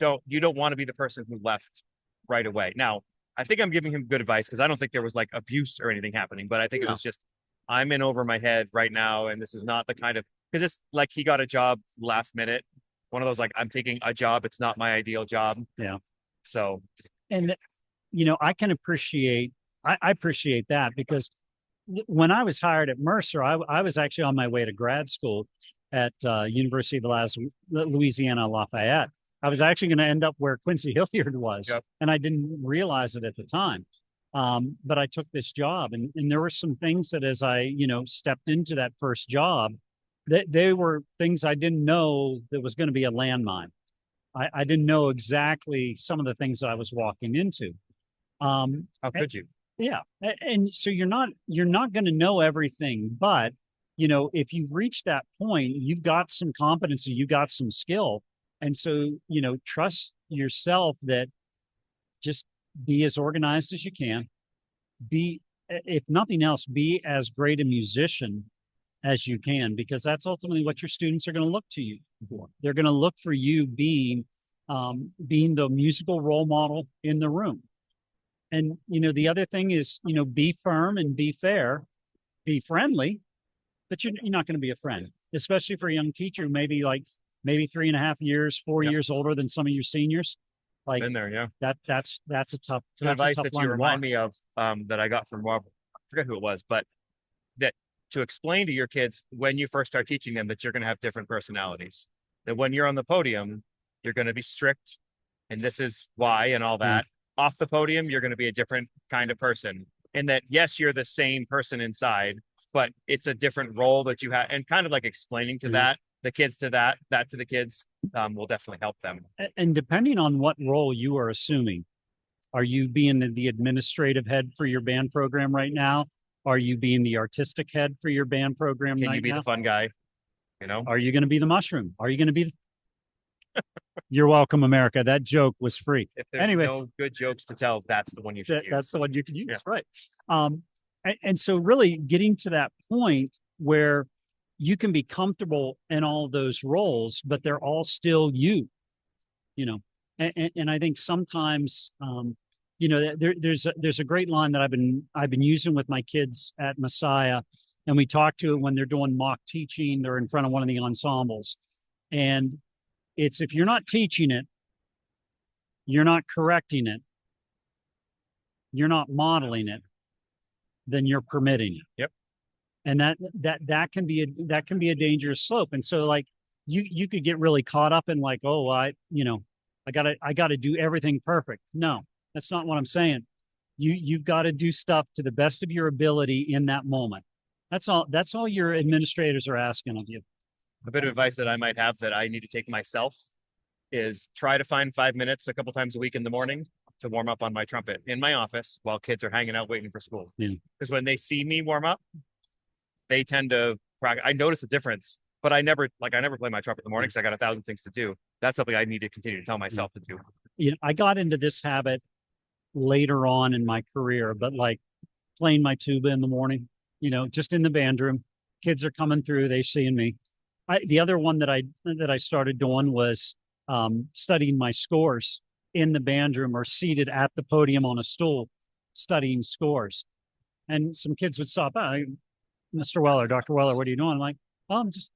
You don't want to be the person who left right away. Now, I think I'm giving him good advice, because I don't think there was like abuse or anything happening, but I think it was just, I'm in over my head right now, and this is not the kind of, because it's like he got a job last minute. One of those, like, I'm taking a job, it's not my ideal job. Yeah. So, and I can appreciate that, because when I was hired at Mercer, I was actually on my way to grad school at University of Louisiana Lafayette. I was actually going to end up where Quincy Hilliard was, and I didn't realize it at the time. But I took this job, and there were some things that as I, stepped into that first job, that they were things I didn't know that was going to be a landmine. I didn't know exactly some of the things that I was walking into. how could you? Yeah. And so you're not going to know everything, but you know, if you've reached that point, you've got some competency, you got some skill. And so, you know, trust yourself that just be as organized as you can. Be, if nothing else, be as great a musician as you can, because that's ultimately what your students are going to look to you for. They're going to look for you being the musical role model in the room. And, you know, the other thing is, you know, be firm and be fair, be friendly, but you're not going to be a friend, especially for a young teacher, maybe 3.5 years, 4 years older than some of your seniors. Like in there, yeah. That's a tough. Some that's a advice tough that line you to remind walk. me of that I got from Rob. I forget who it was, but that to explain to your kids when you first start teaching them that you're going to have different personalities. That when you're on the podium, you're going to be strict, and this is why, and all that. Off the podium, you're going to be a different kind of person, and that yes, you're the same person inside, but it's a different role that you have, and kind of like explaining to that the kids to that to the kids will definitely help them. And depending on what role you are assuming, are you being the administrative head for your band program right now? Are you being the artistic head for your band program Can right you be now? the fun guy? You know, Are you going to be the mushroom? Are you going to be? You're welcome, America. That joke was free. if there's Anyway, no good jokes to tell, that's the one you should use. that's the one you can use, Yeah. right? And so really getting to that point where you can be comfortable in all those roles, but they're all still you, you know. And I think sometimes, you know, there's a great line that I've been using with my kids at Messiah, and we talk to it when they're doing mock teaching. They're in front of one of the ensembles, and it's, if you're not teaching it, you're not correcting it, you're not modeling it, then you're permitting it. Yep. And that can be a dangerous slope. And so like you could get really caught up in like, oh, I gotta do everything perfect. No, that's not what I'm saying. You've got to do stuff to the best of your ability in that moment. That's all your administrators are asking of you. A bit of advice that I might have that I need to take myself is try to find 5 minutes a couple times a week in the morning to warm up on my trumpet in my office while kids are hanging out waiting for school. Because when they see me warm up, they tend to practice. I notice a difference, but I never play my trumpet in the morning because I got 1,000 things to do. That's something I need to continue to tell myself to do. You know, I got into this habit later on in my career, but like playing my tuba in the morning, you know, just in the band room, kids are coming through, they seeing me. The other one that I started doing was studying my scores in the band room or seated at the podium on a stool, studying scores. And some kids would stop by, Mr. Weller, Dr. Weller, what are you doing? I'm like, oh, I'm just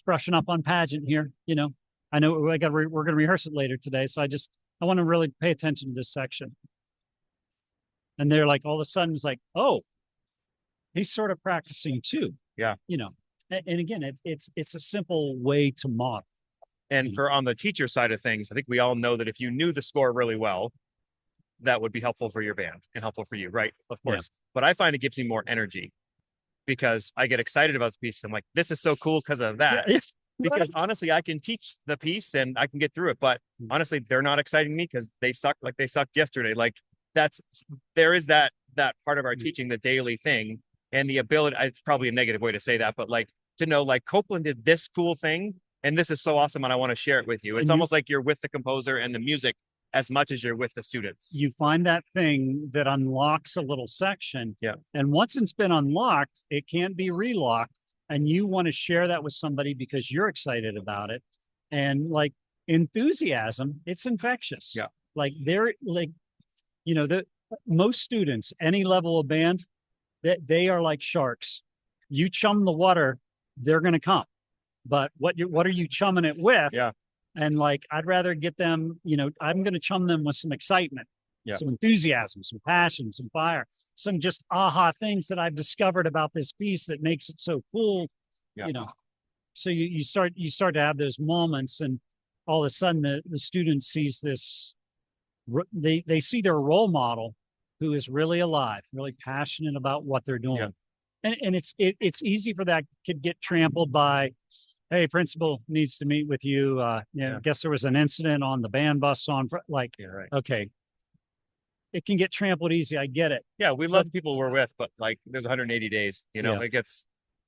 brushing up on pageant here. You know, I know we're going to rehearse it later today. So I want to really pay attention to this section. And they're like, all of a sudden it's like, oh, he's sort of practicing too. Yeah. You know, and again, it's a simple way to model. And for on the teacher side of things, I think we all know that if you knew the score really well, that would be helpful for your band and helpful for you, right? Of course. Yeah. But I find it gives me more energy because I get excited about the piece. I'm like, this is so cool because of that. Yeah. Because honestly, I can teach the piece and I can get through it. But honestly, they're not exciting me because they suck like they sucked yesterday. Like there is that part of our teaching, the daily thing, and the ability. It's probably a negative way to say that, but like to know like Copeland did this cool thing and this is so awesome and I want to share it with you. It's almost like you're with the composer and the music as much as you're with the students. You find that thing that unlocks a little section. Yeah. And once it's been unlocked, it can't be relocked. And you want to share that with somebody because you're excited about it. And like enthusiasm, it's infectious. Yeah. Like they're like, you know, most students, any level of band, they are like sharks. You chum the water, they're going to come. But what are you chumming it with? Yeah. And like, I'd rather get them, you know, I'm going to chum them with some excitement, some enthusiasm, some passion, some fire, some just aha things that I've discovered about this piece that makes it so cool, you know. So you start to have those moments, and all of a sudden the student sees this, they see their role model who is really alive, really passionate about what they're doing. Yeah. And it's easy for that kid get trampled by, hey, principal needs to meet with you. I guess there was an incident on the band bus okay. It can get trampled easy. I get it. Yeah, we love people we're with, but like there's 180 days, you know, it gets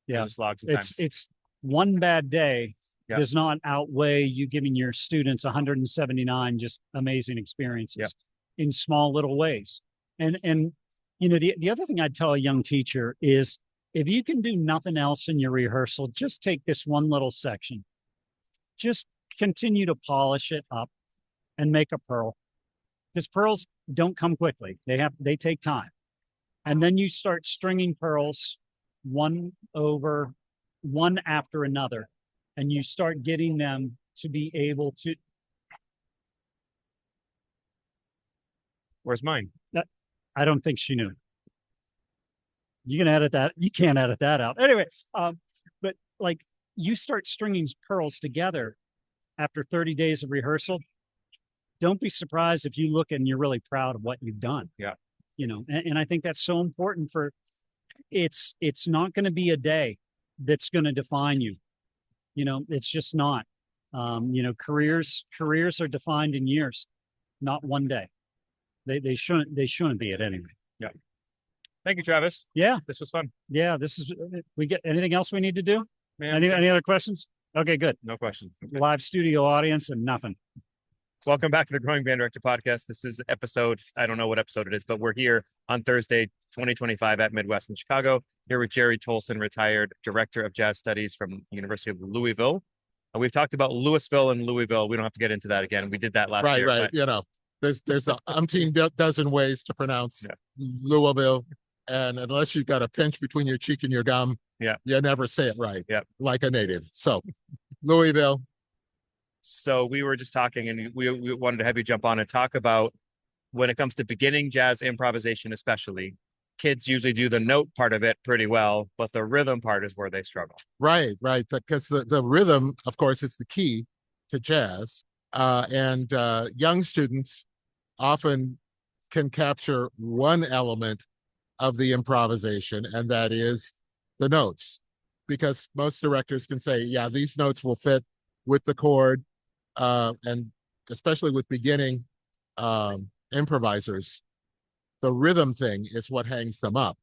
Yeah. Just log sometimes. It's one bad day Yeah. does not outweigh you giving your students 179 just amazing experiences in small little ways. And you know, the other thing I'd tell a young teacher is if you can do nothing else in your rehearsal, just take this one little section. Just continue to polish it up and make a pearl. Because pearls don't come quickly. They take time. And then you start stringing pearls one after another. And you start getting them to be able to. Where's mine? I don't think she knew. You can edit that. You can't edit that out. Anyway, but like you start stringing pearls together after 30 days of rehearsal. Don't be surprised if you look and you're really proud of what you've done. Yeah. You know, and I think that's so important for it's not going to be a day that's going to define you. You know, it's just not. You know, careers are defined in years, not one day. They shouldn't be at anyway. Yeah. Thank you, Travis. Yeah. This was fun. Yeah. We get anything else we need to do? Man, Any other questions? Okay, good. No questions. Okay. Live studio audience and nothing. Welcome back to the Growing Band Director Podcast. This is episode, I don't know what episode it is, but we're here on Thursday, 2025 at Midwest in Chicago, here with Jerry Tolson, retired Director of Jazz Studies from University of Louisville. We've talked about Louisville and Louisville. We don't have to get into that again. We did that last year. Right. You know, there's a umpteen dozen ways to pronounce Louisville. And unless you've got a pinch between your cheek and your gum, you never say it right. Like a native. So Louisville. So we were just talking and we wanted to have you jump on and talk about when it comes to beginning jazz improvisation, especially kids usually do the note part of it pretty well, but the rhythm part is where they struggle. Right. Because the rhythm, of course, is the key to jazz. And young students often can capture one element of the improvisation, and that is the notes. Because most directors can say, yeah, these notes will fit with the chord. And especially with beginning improvisers, the rhythm thing is what hangs them up.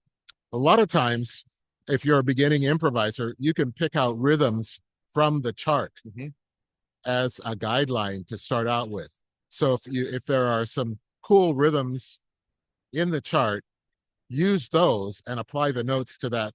A lot of times, if you're a beginning improviser, you can pick out rhythms from the chart as a guideline to start out with. So if there are some cool rhythms in the chart, use those and apply the notes to that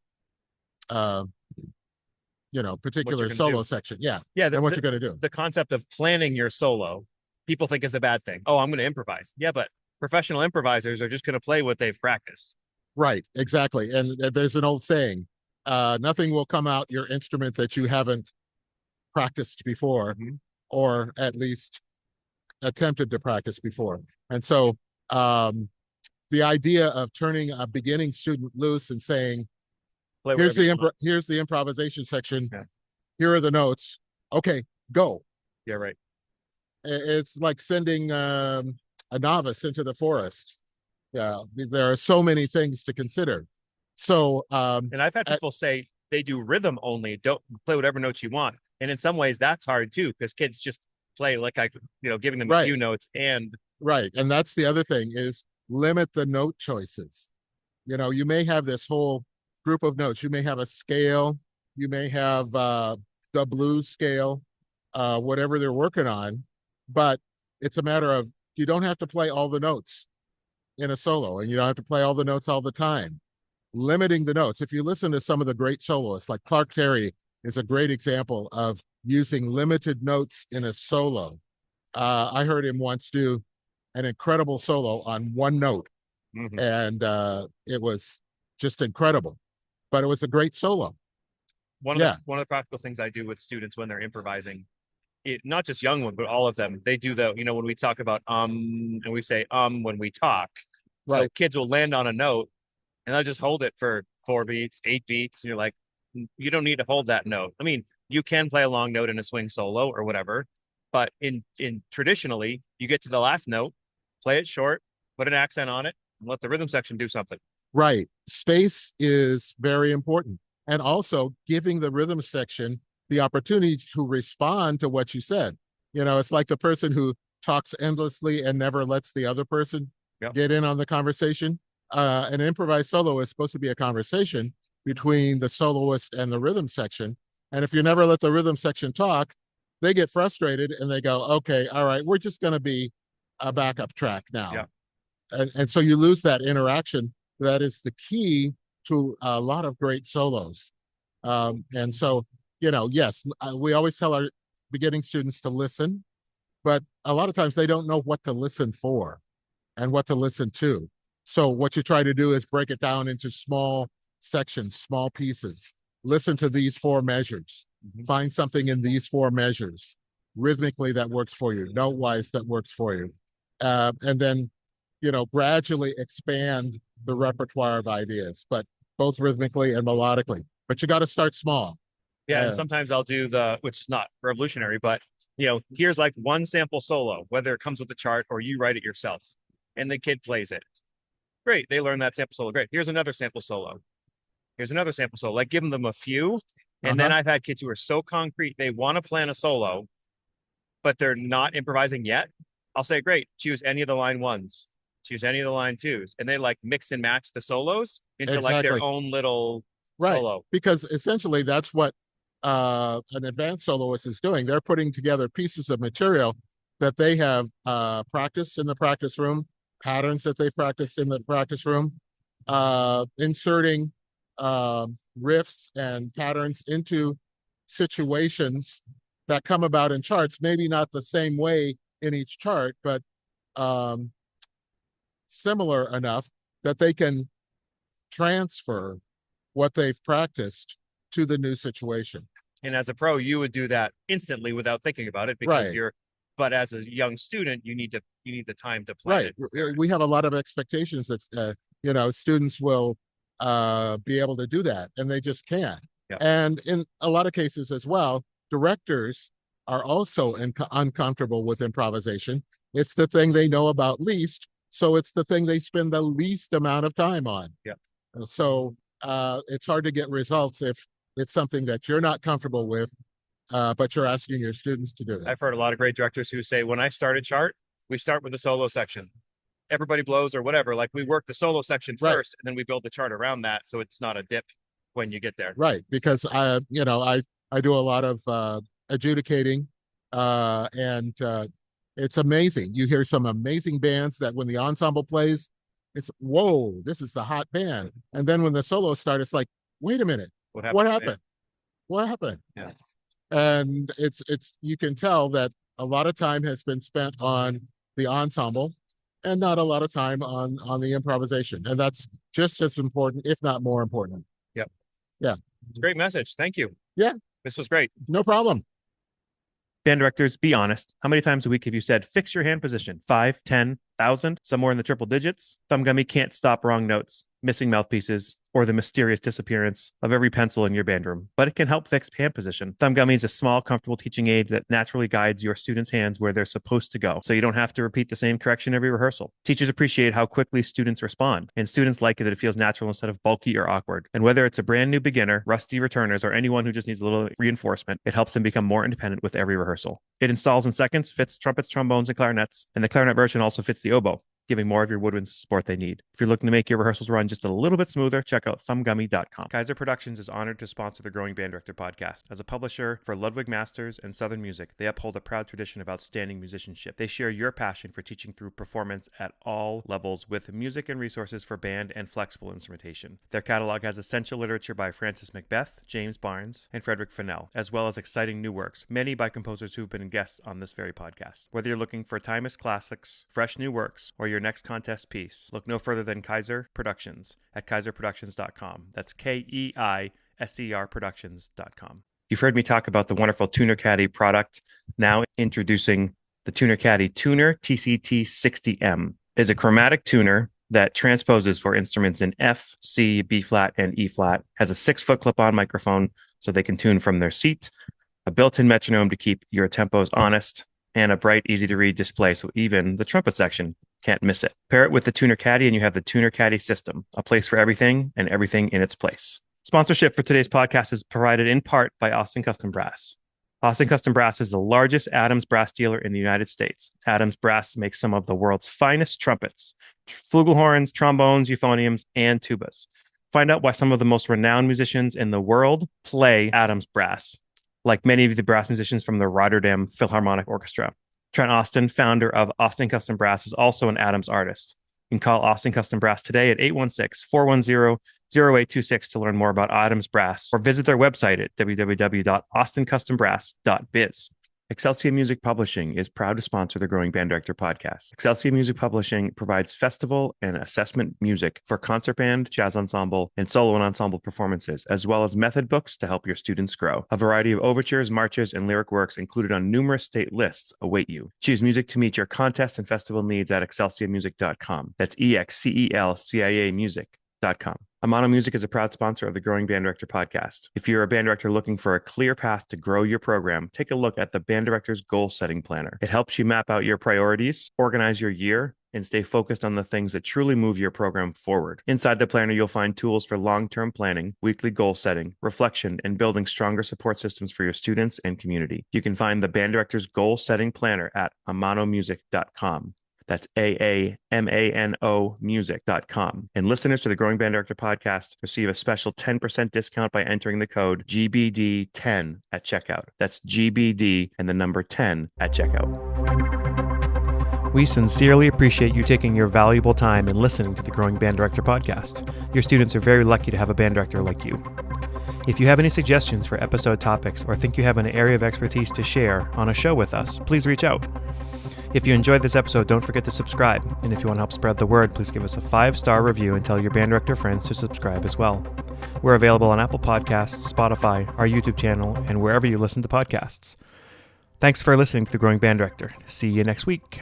particular solo section. Yeah. Then what you're going to do. The concept of planning your solo, people think is a bad thing. Oh, I'm going to improvise. Yeah, but professional improvisers are just going to play what they've practiced. Right. Exactly. And there's an old saying, nothing will come out your instrument that you haven't practiced before, or at least attempted to practice before. And so the idea of turning a beginning student loose and saying, here's the improvisation section. Here are the notes. Okay, go. Yeah, right. It's like sending a novice into the forest. Yeah, there are so many things to consider. So, and I've had people say they do rhythm only, don't play whatever notes you want. And in some ways that's hard too, because kids just play giving them a few notes and. Right. And that's the other thing is limit the note choices. You know, you may have this whole group of notes. You may have a scale. You may have the blues scale, whatever they're working on. But it's a matter of you don't have to play all the notes in a solo, and you don't have to play all the notes all the time. Limiting the notes. If you listen to some of the great soloists, like Clark Terry is a great example of using limited notes in a solo. I heard him once do an incredible solo on one note, and it was just incredible. But it was a great solo. One of the practical things I do with students when they're improvising, not just young ones, but all of them, they do when we talk about and we say when we talk. Right. So kids will land on a note and they'll just hold it for 4 beats, 8 beats. And you're like, you don't need to hold that note. I mean, you can play a long note in a swing solo or whatever, but in traditionally, you get to the last note, play it short, put an accent on it, and let the rhythm section do something. Right. Space is very important. And also giving the rhythm section the opportunity to respond to what you said. You know, it's like the person who talks endlessly and never lets the other person get in on the conversation. An improvised solo is supposed to be a conversation, between the soloist and the rhythm section. And if you never let the rhythm section talk, they get frustrated and they go, okay, all right, we're just going to be a backup track now. Yeah. And so you lose that interaction. That is the key to a lot of great solos. And so, yes, we always tell our beginning students to listen, but a lot of times they don't know what to listen for and what to listen to. So what you try to do is break it down into small sections, small pieces. Listen to these 4 measures. Find something in these 4 measures rhythmically that works for you, note-wise that works for you. And then, gradually expand the repertoire of ideas, but both rhythmically and melodically. But you got to start small. Yeah, and sometimes I'll do which is not revolutionary, but here's like one sample solo, whether it comes with the chart or you write it yourself, and the kid plays it. Great, they learn that sample solo. Great, here's another sample solo. Here's another sample solo. Like giving them a few, and then I've had kids who are so concrete they want to plan a solo, but they're not improvising yet. I'll say, great, choose any of the line 1s, choose any of the line 2s, and they like mix and match the solos into like their own little solo. Because essentially that's what an advanced soloist is doing. They're putting together pieces of material that they have practiced in the practice room, patterns that they practiced in the practice room, inserting riffs and patterns into situations that come about in charts, maybe not the same way in each chart, but similar enough that they can transfer what they've practiced to the new situation. And as a pro, you would do that instantly without thinking about it because but as a young student, you need the time to plan it. We have a lot of expectations that students will be able to do that, and they just can't. Yeah. And in a lot of cases as well, directors are also uncomfortable with improvisation. It's the thing they know about least, so it's the thing they spend the least amount of time on. Yeah. So it's hard to get results if it's something that you're not comfortable with, but you're asking your students to do it. I've heard a lot of great directors who say, when I start a chart, we start with the solo section. Everybody blows or whatever. Like we work the solo section first, and then we build the chart around that, so it's not a dip when you get there. Right, because I do a lot of adjudicating, and it's amazing. You hear some amazing bands that when the ensemble plays, it's whoa, this is the hot band, and then when the solo starts, it's like, wait a minute, what happened? What happened? Yeah. And it's you can tell that a lot of time has been spent on the ensemble and not a lot of time on the improvisation. And that's just as important, if not more important. Yep. Yeah. It's a great message. Thank you. Yeah. This was great. No problem. Band directors, be honest. How many times a week have you said, fix your hand position? 5, 10, 1,000, somewhere in the triple digits? Thumb Gummy can't stop wrong notes, missing mouthpieces, or the mysterious disappearance of every pencil in your band room, but it can help fix hand position. Thumb Gummy is a small, comfortable teaching aid that naturally guides your students' hands where they're supposed to go, so you don't have to repeat the same correction every rehearsal. Teachers appreciate how quickly students respond, and students like it that it feels natural instead of bulky or awkward. And whether it's a brand new beginner, rusty returners, or anyone who just needs a little reinforcement, it helps them become more independent with every rehearsal. It installs in seconds, fits trumpets, trombones, and clarinets, and the clarinet version also fits the oboe, giving more of your woodwinds the support they need. If you're looking to make your rehearsals run just a little bit smoother, check out thumbgummy.com. Kaiser Productions is honored to sponsor the Growing Band Director podcast. As a publisher for Ludwig Masters and Southern Music, they uphold a proud tradition of outstanding musicianship. They share your passion for teaching through performance at all levels with music and resources for band and flexible instrumentation. Their catalog has essential literature by Francis Macbeth, James Barnes, and Frederick Fennell, as well as exciting new works, many by composers who've been guests on this very podcast. Whether you're looking for timeless classics, fresh new works, or your next contest piece, look no further than Kaiser Productions at kaiserproductions.com. That's KEISER Productions.com. You've heard me talk about the wonderful Tuner Caddy product. Now introducing the Tuner Caddy Tuner TCT60M. Is a chromatic tuner that transposes for instruments in F, C, B flat, and E flat. Has a 6-foot clip-on microphone so they can tune from their seat, a built-in metronome to keep your tempos honest, and a bright, easy-to-read display so even the trumpet section can't miss it. Pair it with the Tuner Caddy and you have the Tuner Caddy system, a place for everything and everything in its place. Sponsorship for today's podcast is provided in part by Austin Custom Brass. Austin Custom Brass is the largest Adams brass dealer in the United States. Adams Brass makes some of the world's finest trumpets, flugelhorns, trombones, euphoniums, and tubas. Find out why some of the most renowned musicians in the world play Adams Brass, like many of the brass musicians from the Rotterdam Philharmonic Orchestra. Trent Austin, founder of Austin Custom Brass, is also an Adams artist. You can call Austin Custom Brass today at 816-410-0826 to learn more about Adams Brass, or visit their website at www.austincustombrass.biz. Excelcia Music Publishing is proud to sponsor the Growing Band Director podcast. Excelcia Music Publishing provides festival and assessment music for concert band, jazz ensemble, and solo and ensemble performances, as well as method books to help your students grow. A variety of overtures, marches, and lyric works included on numerous state lists await you. Choose music to meet your contest and festival needs at excelciamusic.com. That's EXCELCIA music.com. Amano Music is a proud sponsor of the Growing Band Director podcast. If you're a band director looking for a clear path to grow your program, take a look at the Band Director's Goal Setting Planner. It helps you map out your priorities, organize your year, and stay focused on the things that truly move your program forward. Inside the planner, you'll find tools for long-term planning, weekly goal setting, reflection, and building stronger support systems for your students and community. You can find the Band Director's Goal Setting Planner at amanomusic.com. That's AAMANO music.com. And listeners to the Growing Band Director podcast receive a special 10% discount by entering the code GBD10 at checkout. That's GBD and the number 10 at checkout. We sincerely appreciate you taking your valuable time and listening to the Growing Band Director podcast. Your students are very lucky to have a band director like you. If you have any suggestions for episode topics or think you have an area of expertise to share on a show with us, please reach out. If you enjoyed this episode, don't forget to subscribe. And if you want to help spread the word, please give us a 5-star review and tell your band director friends to subscribe as well. We're available on Apple Podcasts, Spotify, our YouTube channel, and wherever you listen to podcasts. Thanks for listening to The Growing Band Director. See you next week.